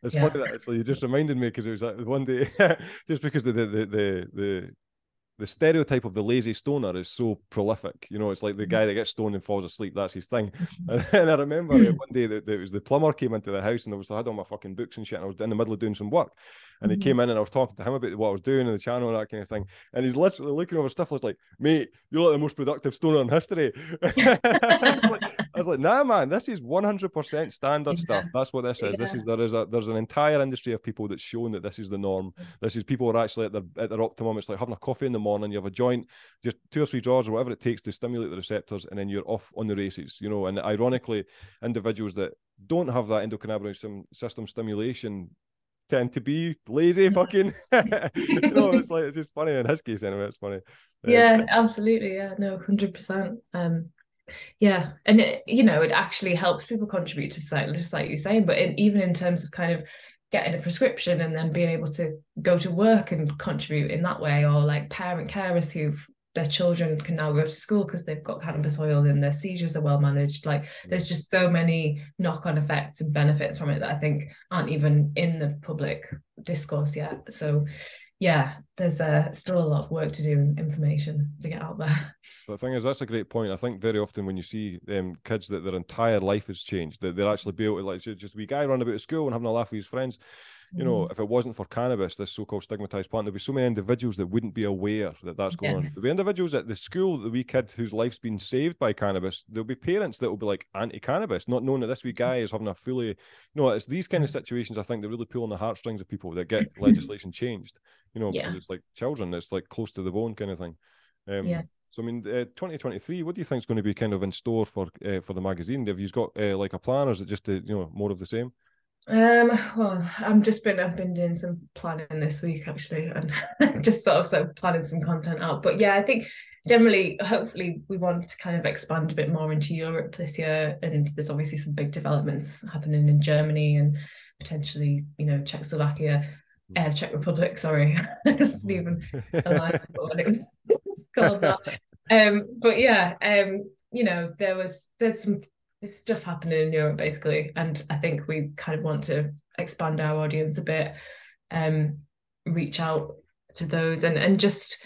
It's funny that you just reminded me, because it was like one day just because the stereotype of the lazy stoner is so prolific. It's like the guy that gets stoned and falls asleep. That's his thing. And I remember one day that it was the plumber came into the house, and I had all my fucking books and shit, and I was in the middle of doing some work. And he came in, and I was talking to him about what I was doing in the channel and that kind of thing. And he's literally looking over stuff. I was like, "Mate, you're like the most productive stoner in history." I was like, "Nah, man, this is 100% standard stuff. That's what this is. There's an entire industry of people that's shown that this is the norm. This is people are actually at their optimum. It's like having a coffee in the morning. You have a joint, just 2 or 3 draws or whatever it takes to stimulate the receptors, and then you're off on the races. And ironically, individuals that don't have that endocannabinoid system stimulation tend to be lazy fucking. It's like, it's just funny in his case anyway. It's funny. Yeah, absolutely. Yeah, no, 100%. Yeah, and it actually helps people contribute to society, just like you're saying. But even in terms of kind of getting a prescription and then being able to go to work and contribute in that way, or like parent carers their children can now go to school because they've got cannabis oil and their seizures are well managed. Like there's just so many knock-on effects and benefits from it that I think aren't even in the public discourse yet. So yeah, there's still a lot of work to do and information to get out there. But the thing is, that's a great point. I think very often when you see kids that their entire life has changed, that they'll actually be able to, like, just a wee guy running about at school and having a laugh with his friends. If it wasn't for cannabis, this so-called stigmatized plant, there'd be so many individuals that wouldn't be aware that that's going on. There'll be individuals at the school, the wee kid whose life's been saved by cannabis. There'll be parents that will be like anti-cannabis, not knowing that this wee guy is having a fully, it's these kind of situations, I think, that really pull on the heartstrings of people that get legislation changed, because it's like children, it's like close to the bone kind of thing. So, I mean, 2023, what do you think is going to be kind of in store for the magazine? Have you got like a plan, or is it just more of the same? Well, I've been doing some planning this week actually, and just sort of planning some content out. But yeah, I think generally, hopefully, we want to kind of expand a bit more into Europe this year, and there's obviously some big developments happening in Germany and potentially, Czechoslovakia, Czech Republic. Sorry, I wasn't even alive when it was called that. But yeah, there's some stuff happening in Europe basically, and I think we kind of want to expand our audience a bit, reach out to those and just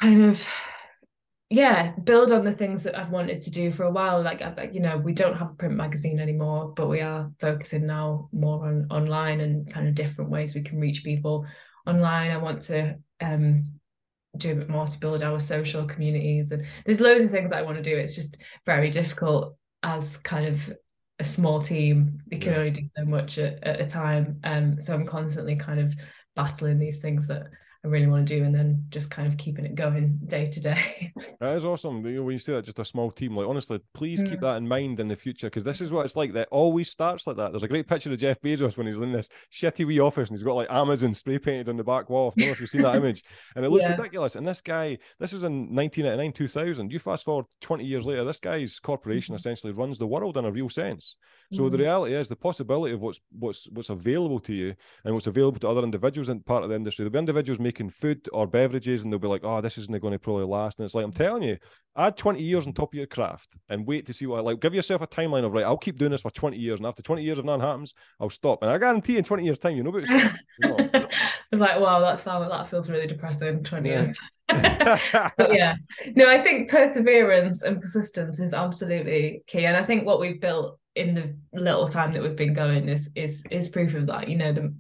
kind of build on the things that I've wanted to do for a while. Like, we don't have a print magazine anymore, but we are focusing now more on online and kind of different ways we can reach people online. I want to do a bit more to build our social communities, and there's loads of things I want to do. It's just very difficult as kind of a small team. You can only do so much at a time, so I'm constantly kind of battling these things that I really want to do, and then just kind of keeping it going day to day. That is awesome. When you say that, just a small team, like, honestly, please keep that in mind in the future, because this is what it's like. That always starts like that. There's a great picture of Jeff Bezos when he's in this shitty wee office and he's got like Amazon spray painted on the back wall. I don't know if you've seen that image, and it looks ridiculous. And this guy, this is in 1999, 2000. You fast forward 20 years later, this guy's corporation essentially runs the world in a real sense. So the reality is, the possibility of what's available to you and what's available to other individuals in part of the industry. There'll be individuals making food or beverages, and they'll be like, "Oh, this isn't going to probably last." And it's like, I'm telling you, add 20 years on top of your craft and wait to see what I like. Give yourself a timeline of, right, I'll keep doing this for 20 years, and after 20 years, if nothing happens, I'll stop. And I guarantee in 20 years' time, nobody will stop. I was like, wow, that feels really depressing. 20 years. But yeah, no, I think perseverance and persistence is absolutely key, and I think what we've built in the little time that we've been going is proof of that.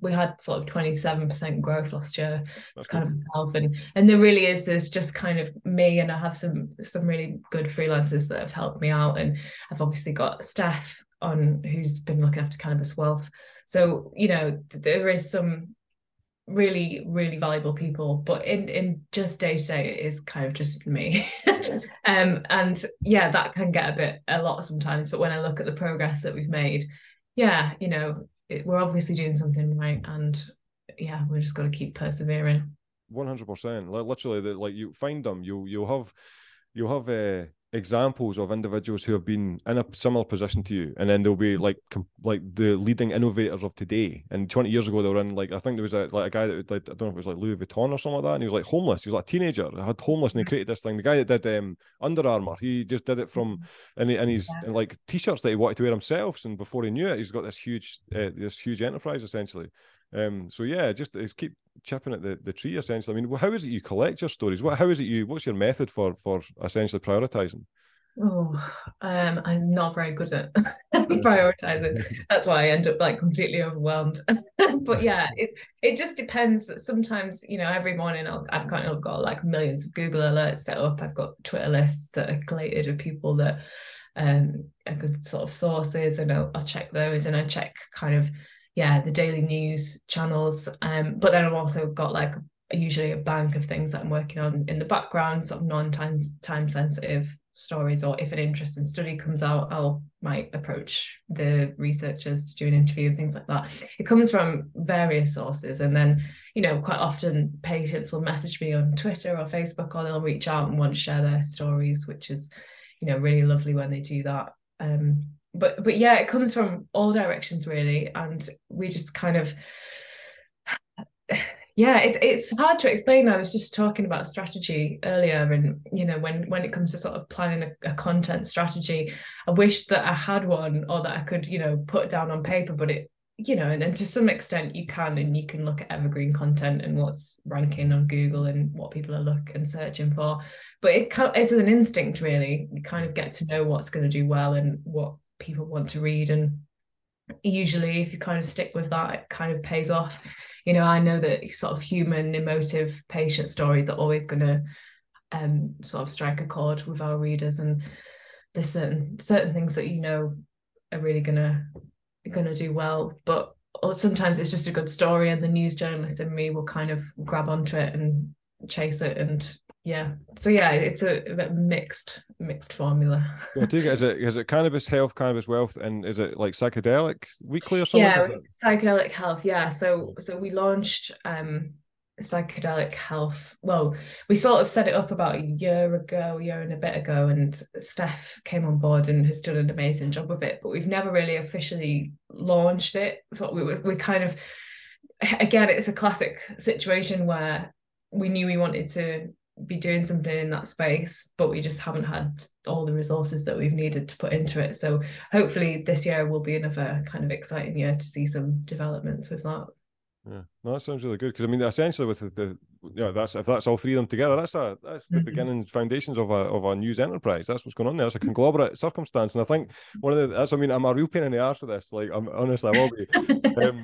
We had sort of 27% growth last year. It's kind of health, and there's just kind of me, and I have some really good freelancers that have helped me out, and I've obviously got Steph on who's been looking after Cannabis Health. So there is some really, really valuable people, but in just day to day it is kind of just me. And yeah, that can get a lot sometimes, but when I look at the progress that we've made, we're obviously doing something right, and we're just got to keep persevering. 100%. Literally, like, you find them, you'll have examples of individuals who have been in a similar position to you, and then they'll be like the leading innovators of today. And 20 years ago, they were in, like, I think there was a guy that, like, I don't know if it was like Louis Vuitton or something like that, and he was like homeless. He was like a teenager, had homeless, and he created this thing. The guy that did Under Armour, he just did it from and he's like t-shirts that he wanted to wear himself, and before he knew it, he's got this huge enterprise essentially. So yeah, just keep chipping at the tree essentially. I mean, how is it you collect your stories? What's your method for essentially prioritizing? I'm not very good at prioritizing. That's why I end up like completely overwhelmed. But yeah, it just depends. Sometimes, every morning I've kind of got like millions of Google alerts set up. I've got Twitter lists that are collated of people that are good sort of sources, and I'll check those, and I check kind of the daily news channels. But then I've also got like usually a bank of things that I'm working on in the background, sort of non-time sensitive stories, or if an interesting study comes out, might approach the researchers to do an interview and things like that. It comes from various sources, and then quite often patients will message me on Twitter or Facebook, or they'll reach out and want to share their stories, which is really lovely when they do that. But yeah, it comes from all directions really, and we just kind of it's hard to explain. I was just talking about strategy earlier, and when it comes to sort of planning a content strategy, I wish that I had one, or that I could put it down on paper, but it and to some extent you can look at evergreen content and what's ranking on Google and what people are searching for, but it's an instinct really. You kind of get to know what's going to do well and what people want to read, and usually if you kind of stick with that, it kind of pays off. I know that sort of human, emotive patient stories are always going to sort of strike a chord with our readers, and there's certain things that are really gonna do well, but sometimes it's just a good story, and the news journalist in me will kind of grab onto it and chase it, and Yeah. So yeah, it's a bit mixed formula. So I take it, is it Cannabis Health, Cannabis Wealth, and is it like Psychedelic Weekly or something? Yeah, Is it? psychedelic health. Yeah. So we launched psychedelic health. Well, we sort of set it up about a year and a bit ago, and Steph came on board and has done an amazing job with it, but we've never really officially launched it. But we kind of, again, it's a classic situation where we knew we wanted to be doing something in that space, but we just haven't had all the resources that we've needed to put into it. So hopefully this year will be another kind of exciting year to see some developments with that. Yeah, no, that sounds really good, because I mean, essentially with the that's, if that's all three of them together, that's the beginnings, foundations of a news enterprise. That's what's going on there. It's a conglomerate circumstance, and I think that's, I mean, I'm a real pain in the arse for this. Like, I'm honestly, I will be,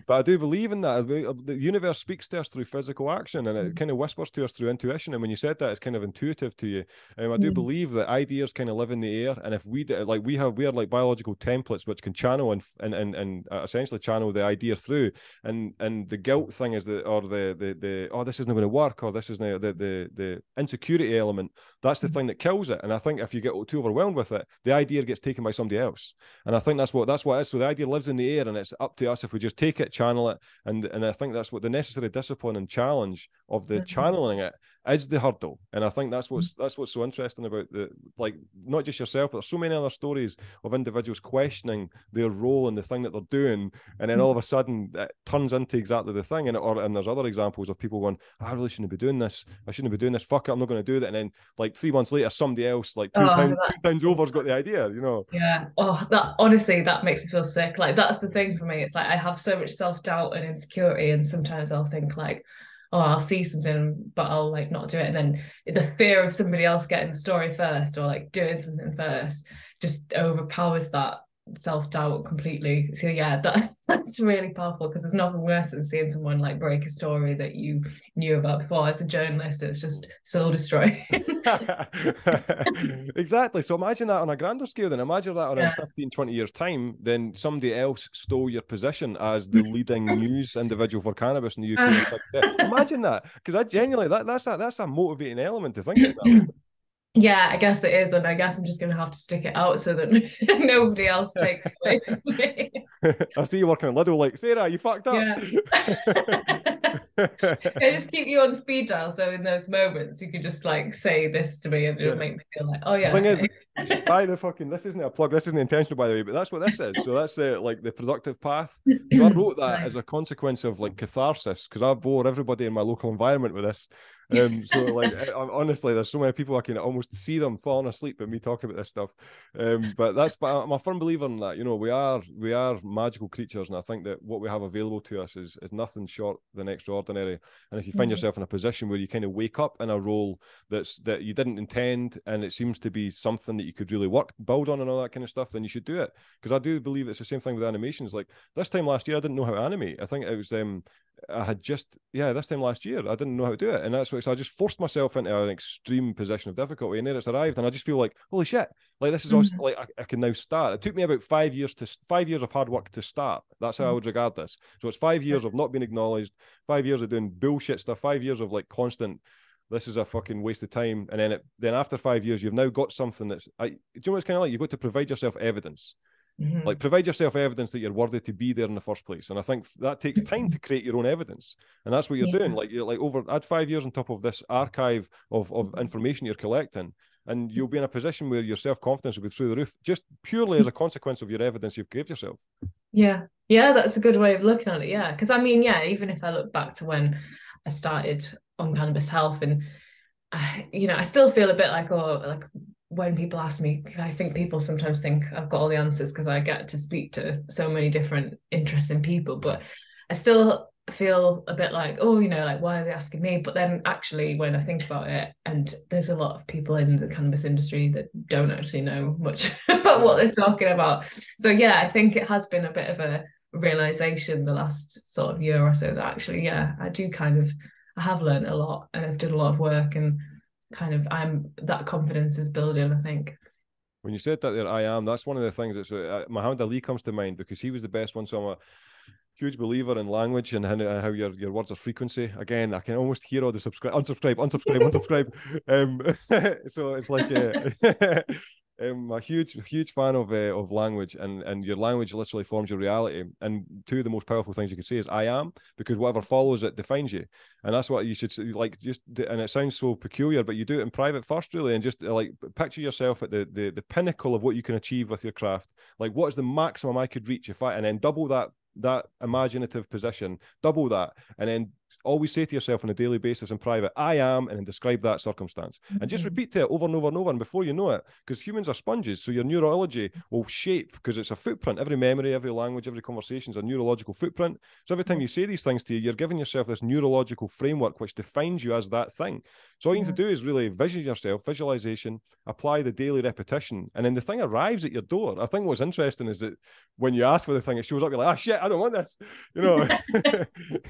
but I do believe in that. The universe speaks to us through physical action, and it kind of whispers to us through intuition. And when you said that, it's kind of intuitive to you. I do believe that ideas kind of live in the air, and if we like, we are like biological templates which can channel and essentially channel the idea through, and the guilt thing is that, or the oh, this isn't going to work, or this is the insecurity element. That's the thing that kills it. And I think if you get too overwhelmed with it, the idea gets taken by somebody else. And I think that's what it is. So the idea lives in the air, and it's up to us if we just take it, channel it, and I think that's what the necessary discipline and challenge of the channeling it is, the hurdle. And I think that's what's so interesting about like, not just yourself, but there's so many other stories of individuals questioning their role in the thing that they're doing, and then all of a sudden it turns into exactly the thing. And there's other examples of people going, I really shouldn't be doing this. I shouldn't be doing this. Fuck it, I'm not going to do that. And then like 3 months later, somebody else like two times over's got the idea, you know? Yeah. Oh, that honestly, that makes me feel sick. Like, that's the thing for me. It's like I have so much self-doubt and insecurity, and sometimes I'll think like, oh, I'll see something, but I'll like not do it. And then the fear of somebody else getting the story first, or like doing something first, just overpowers that self-doubt completely. So yeah, that's really powerful, because there's nothing worse than seeing someone like break a story that you knew about before. As a journalist, it's just soul destroying. Exactly. So imagine that on a grander scale. Then imagine that on in 15, 20 years time, then somebody else stole your position as the leading news individual for cannabis in the UK. Imagine that, because I genuinely, that's a motivating element to think of that way. Yeah, I guess it is, and I guess I'm just gonna have to stick it out so that nobody else takes it away from me. I see you working on Lidl, like, Sarah, you fucked up. Yeah. I just keep you on speed dial, so in those moments you can just like say this to me, and it'll make me feel like, oh yeah. The thing is, buy the fucking, this isn't a plug, this isn't intentional, by the way, but that's what this is. So that's like the productive path. So I wrote that as a consequence of like catharsis, because I bore everybody in my local environment with this. So like, honestly, there's so many people I can almost see them falling asleep at me talking about this stuff. But I'm a firm believer in that. You know, we are magical creatures, and I think that what we have available to us is nothing short than extraordinary. And if you find yourself in a position where you kind of wake up in a role that you didn't intend, and it seems to be something that you could really build on and all that kind of stuff, then you should do it. Because I do believe it's the same thing with animations. Like this time last year, I didn't know how to animate. I think it was this time last year, I didn't know how to do it, and that's what. So I just forced myself into an extreme position of difficulty, and there it's arrived, and I just feel like, holy shit, like this is also like I can now start. It took me about 5 years of hard work to start. That's how I would regard this. So it's 5 years of not being acknowledged, 5 years of doing bullshit stuff, 5 years of like constant, this is a fucking waste of time, and then after 5 years, you've now got something that's, do you know what it's kind of like? You've got to provide yourself evidence. Like, provide yourself evidence that you're worthy to be there in the first place. And I think that takes time to create your own evidence. And that's what you're doing. Like, you're like, add 5 years on top of this archive of information you're collecting, and you'll be in a position where your self-confidence will be through the roof, just purely as a consequence of your evidence you've gave yourself. Yeah, that's a good way of looking at it. Yeah, because I mean, even if I look back to when I started on Cannabis Health, and I still feel a bit like, when people ask me, I think people sometimes think I've got all the answers because I get to speak to so many different interesting people, but I still feel a bit like, like, why are they asking me? But then actually, when I think about it, and there's a lot of people in the cannabis industry that don't actually know much about what they're talking about. So yeah, I think it has been a bit of a realization the last sort of year or so that actually, I have learned a lot, and I've done a lot of work, and that confidence is building, I think. When you said that there, that's one of the things that's Muhammad Ali comes to mind, because he was the best one. So huge believer in language and how your words are frequency. Again, I can almost hear all the unsubscribe. So it's like I'm a huge fan of language, and your language literally forms your reality. And two of the most powerful things you can say is "I am," because whatever follows it defines you, and that's what you should say, like just. And it sounds so peculiar, but you do it in private first, really, and just like picture yourself at the pinnacle of what you can achieve with your craft. Like, what is the maximum I could reach and then double that imaginative position, double that, and then always say to yourself on a daily basis in private, "I am," and then describe that circumstance, and just repeat it over and over and over. And before you know it, because humans are sponges, so your neurology will shape, because it's a footprint. Every memory, every language, every conversation is a neurological footprint. So every time you say these things to you, you're giving yourself this neurological framework which defines you as that thing. So all you need to do is really visualization, apply the daily repetition, and then the thing arrives at your door. I think what's interesting is that when you ask for the thing, it shows up. You're like, "Ah, shit, I don't want this," you know.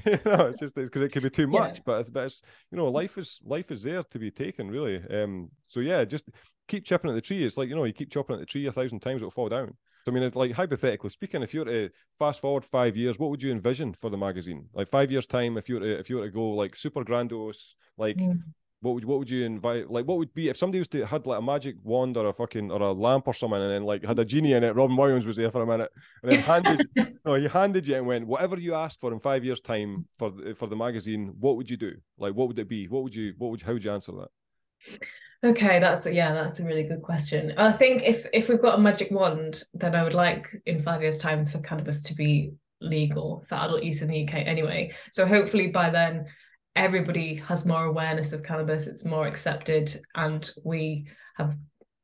It's just because it could be too much, but it's life is there to be taken, really. So yeah, just keep chipping at the tree. It's like, you keep chopping at the tree 1,000 times, it'll fall down. So I mean, it's like, hypothetically speaking, if you were to fast forward 5 years, what would you envision for the magazine? Like 5 years time, if you were to go like super grandiose, like what would you invite? Like, what would be if somebody had like a magic wand or a lamp or something, and then like had a genie in it? Robin Williams was there for a minute, and then he handed you and went, "Whatever you asked for in 5 years' time for the magazine, what would you do? Like, what would it be? How would you answer that?" Okay, that's a really good question. I think if we've got a magic wand, then I would like in 5 years' time for cannabis to be legal for adult use in the UK anyway. So hopefully by then everybody has more awareness of cannabis, it's more accepted, and we have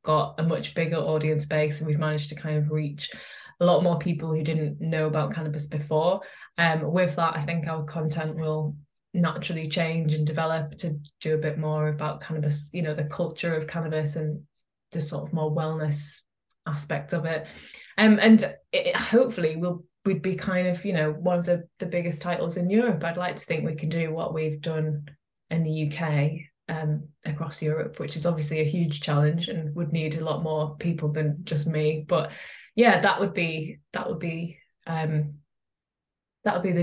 got a much bigger audience base, and we've managed to kind of reach a lot more people who didn't know about cannabis before. With that, I think our content will naturally change and develop to do a bit more about cannabis, the culture of cannabis and the sort of more wellness aspect of it. And it hopefully we'd be kind of, one of the biggest titles in Europe. I'd like to think we can do what we've done in the UK across Europe, which is obviously a huge challenge and would need a lot more people than just me. But yeah, that would be the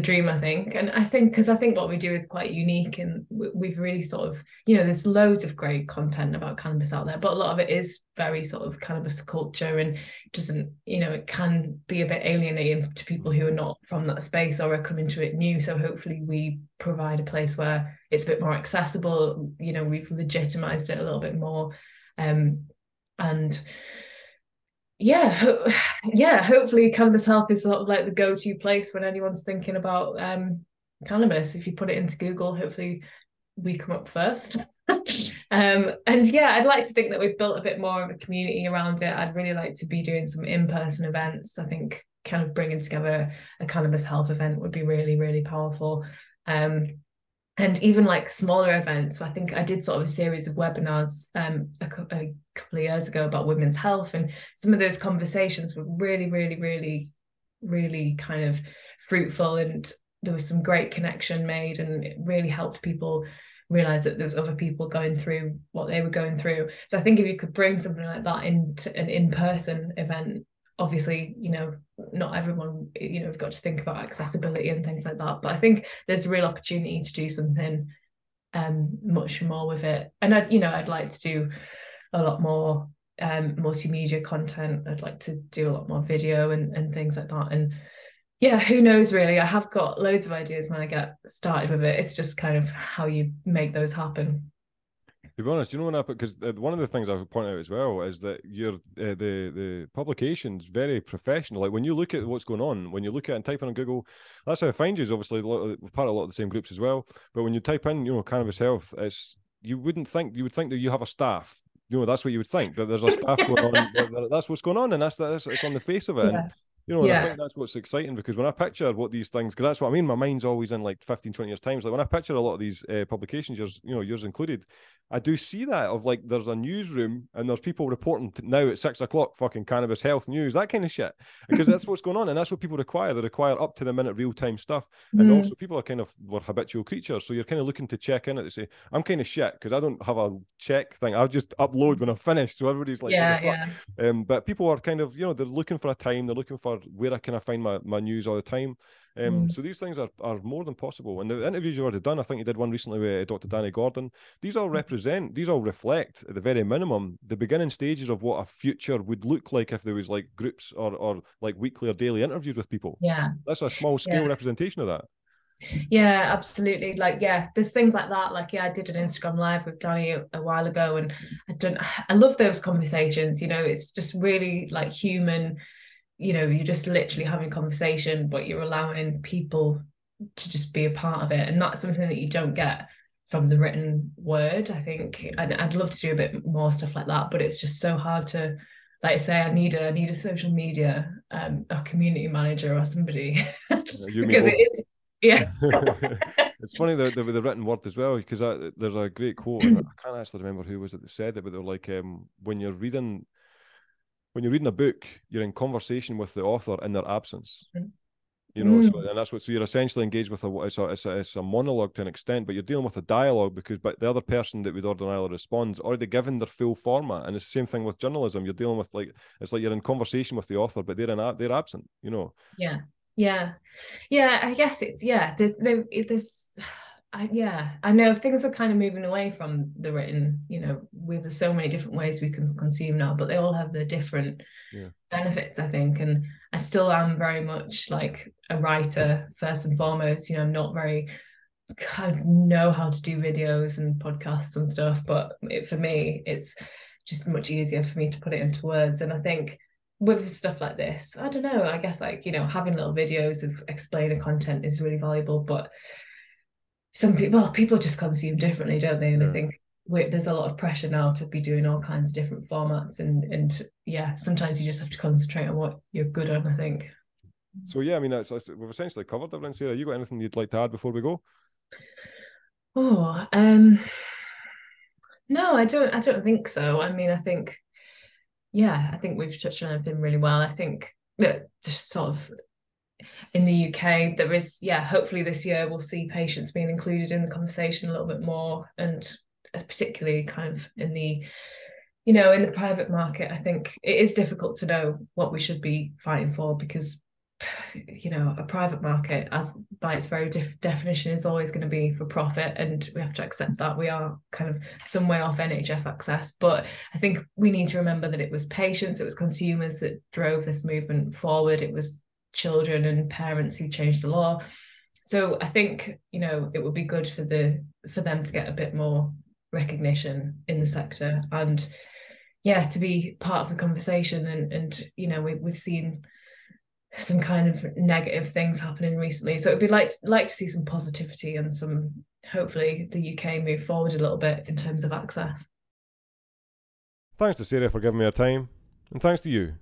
dream, I think. And I think what we do is quite unique, and we've really sort of, there's loads of great content about cannabis out there, but a lot of it is very sort of cannabis culture, and it doesn't, it can be a bit alienating to people who are not from that space or are coming to it new. So hopefully we provide a place where it's a bit more accessible. We've legitimized it a little bit more, and hopefully Cannabis Health is sort of like the go-to place when anyone's thinking about cannabis. If you put it into Google, hopefully we come up first. And yeah, I'd like to think that we've built a bit more of a community around it. I'd really like to be doing some in-person events. I think kind of bringing together a Cannabis Health event would be really, really powerful. And even like smaller events. I think I did sort of a series of webinars a couple of years ago about women's health, and some of those conversations were really, really, really, really kind of fruitful, and there was some great connection made, and it really helped people realize that there was other people going through what they were going through. So I think if you could bring something like that into an in-person event, obviously, not everyone, we've got to think about accessibility and things like that. But I think there's a real opportunity to do something much more with it. And I'd like to do a lot more multimedia content. I'd like to do a lot more video and things like that. And yeah, who knows, really. I have got loads of ideas when I get started with it. It's just kind of how you make those happen. To be honest, because one of the things I would point out as well is that the publication's very professional. Like when you look at what's going on, when you look at and type in on Google, that's how I find you. Is obviously we're part of a lot of the same groups as well. But when you type in, Cannabis Health, you would think that you have a staff. That's what you would think, that there's a staff going on. That's what's going on, and that's it's on the face of it. Yeah. And, and I think that's what's exciting, because when I picture what these things, because that's what I mean, my mind's always in like 15, 20 years times. Like when I picture a lot of these publications, yours included, I do see that of like, there's a newsroom and there's people reporting now at 6 o'clock, fucking Cannabis Health news, that kind of shit, because that's what's going on. And that's what people require. They require up to the minute real time stuff. And also people are we're habitual creatures. So you're kind of looking to check in it to say, I'm kind of shit because I don't have a check thing. I'll just upload when I'm finished. So everybody's like, yeah. But people are kind of, they're looking for a time, they're looking for where can I find my news all the time. So these things are more than possible. And the interviews you've already done, I think you did one recently with Dr. Danny Gordon. These all reflect, at the very minimum, the beginning stages of what a future would look like if there was like groups or like weekly or daily interviews with people. Yeah. That's a small scale representation of that. Yeah, absolutely. Like, yeah, there's things like that. Like, yeah, I did an Instagram live with Danny a while ago, and I love those conversations. You know, it's just really like human. You know, you're just literally having a conversation, but you're allowing people to just be a part of it, and that's something that you don't get from the written word, I think. And I'd love to do a bit more stuff like that, but it's just so hard to, like I say, I need a social media, a community manager or somebody. You because it is. Yeah. It's funny with the written word as well, because there's a great quote, and I can't actually remember who was it that said it, but they're like, when you're reading a book, you're in conversation with the author in their absence. You know, so you're essentially engaged with it's a monologue to an extent, but you're dealing with a dialogue but the other person that would ordinarily respond's already given their full format. And it's the same thing with journalism. You're dealing with it's like you're in conversation with the author, but they're absent. You know. Yeah. I guess it's I know things are kind of moving away from the written. You know, there's so many different ways we can consume now, but they all have their different benefits, I think. And I still am very much like a writer first and foremost. You know, I'm not very kind of know how to do videos and podcasts and stuff, but for me, it's just much easier for me to put it into words. And I think with stuff like this, I don't know, I guess like, you know, having little videos of explaining content is really valuable, but some people just consume differently, don't they? And I think there's a lot of pressure now to be doing all kinds of different formats, and sometimes you just have to concentrate on what you're good on, I think. So yeah, I mean, we've essentially covered everything. Sarah, you got anything you'd like to add before we go? No, I don't think so. I mean, I think we've touched on everything really well. I think that just sort of in the UK, there is, hopefully this year we'll see patients being included in the conversation a little bit more, and particularly kind of in the, you know, in the private market. I think it is difficult to know what we should be fighting for, because, you know, a private market, as by its very definition, is always going to be for profit, and we have to accept that. We are kind of some way off NHS access, but I think we need to remember that it was patients, it was consumers that drove this movement forward. It was children and parents who changed the law. So I think, you know, it would be good for them to get a bit more recognition in the sector, and to be part of the conversation. And you know, we've seen some kind of negative things happening recently, so it'd be like to see some positivity and some, hopefully the UK move forward a little bit in terms of access. Thanks to Sarah for giving me her time, and thanks to you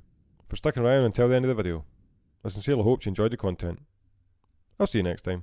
for sticking around until the end of the video. I sincerely hope you enjoyed the content. I'll see you next time.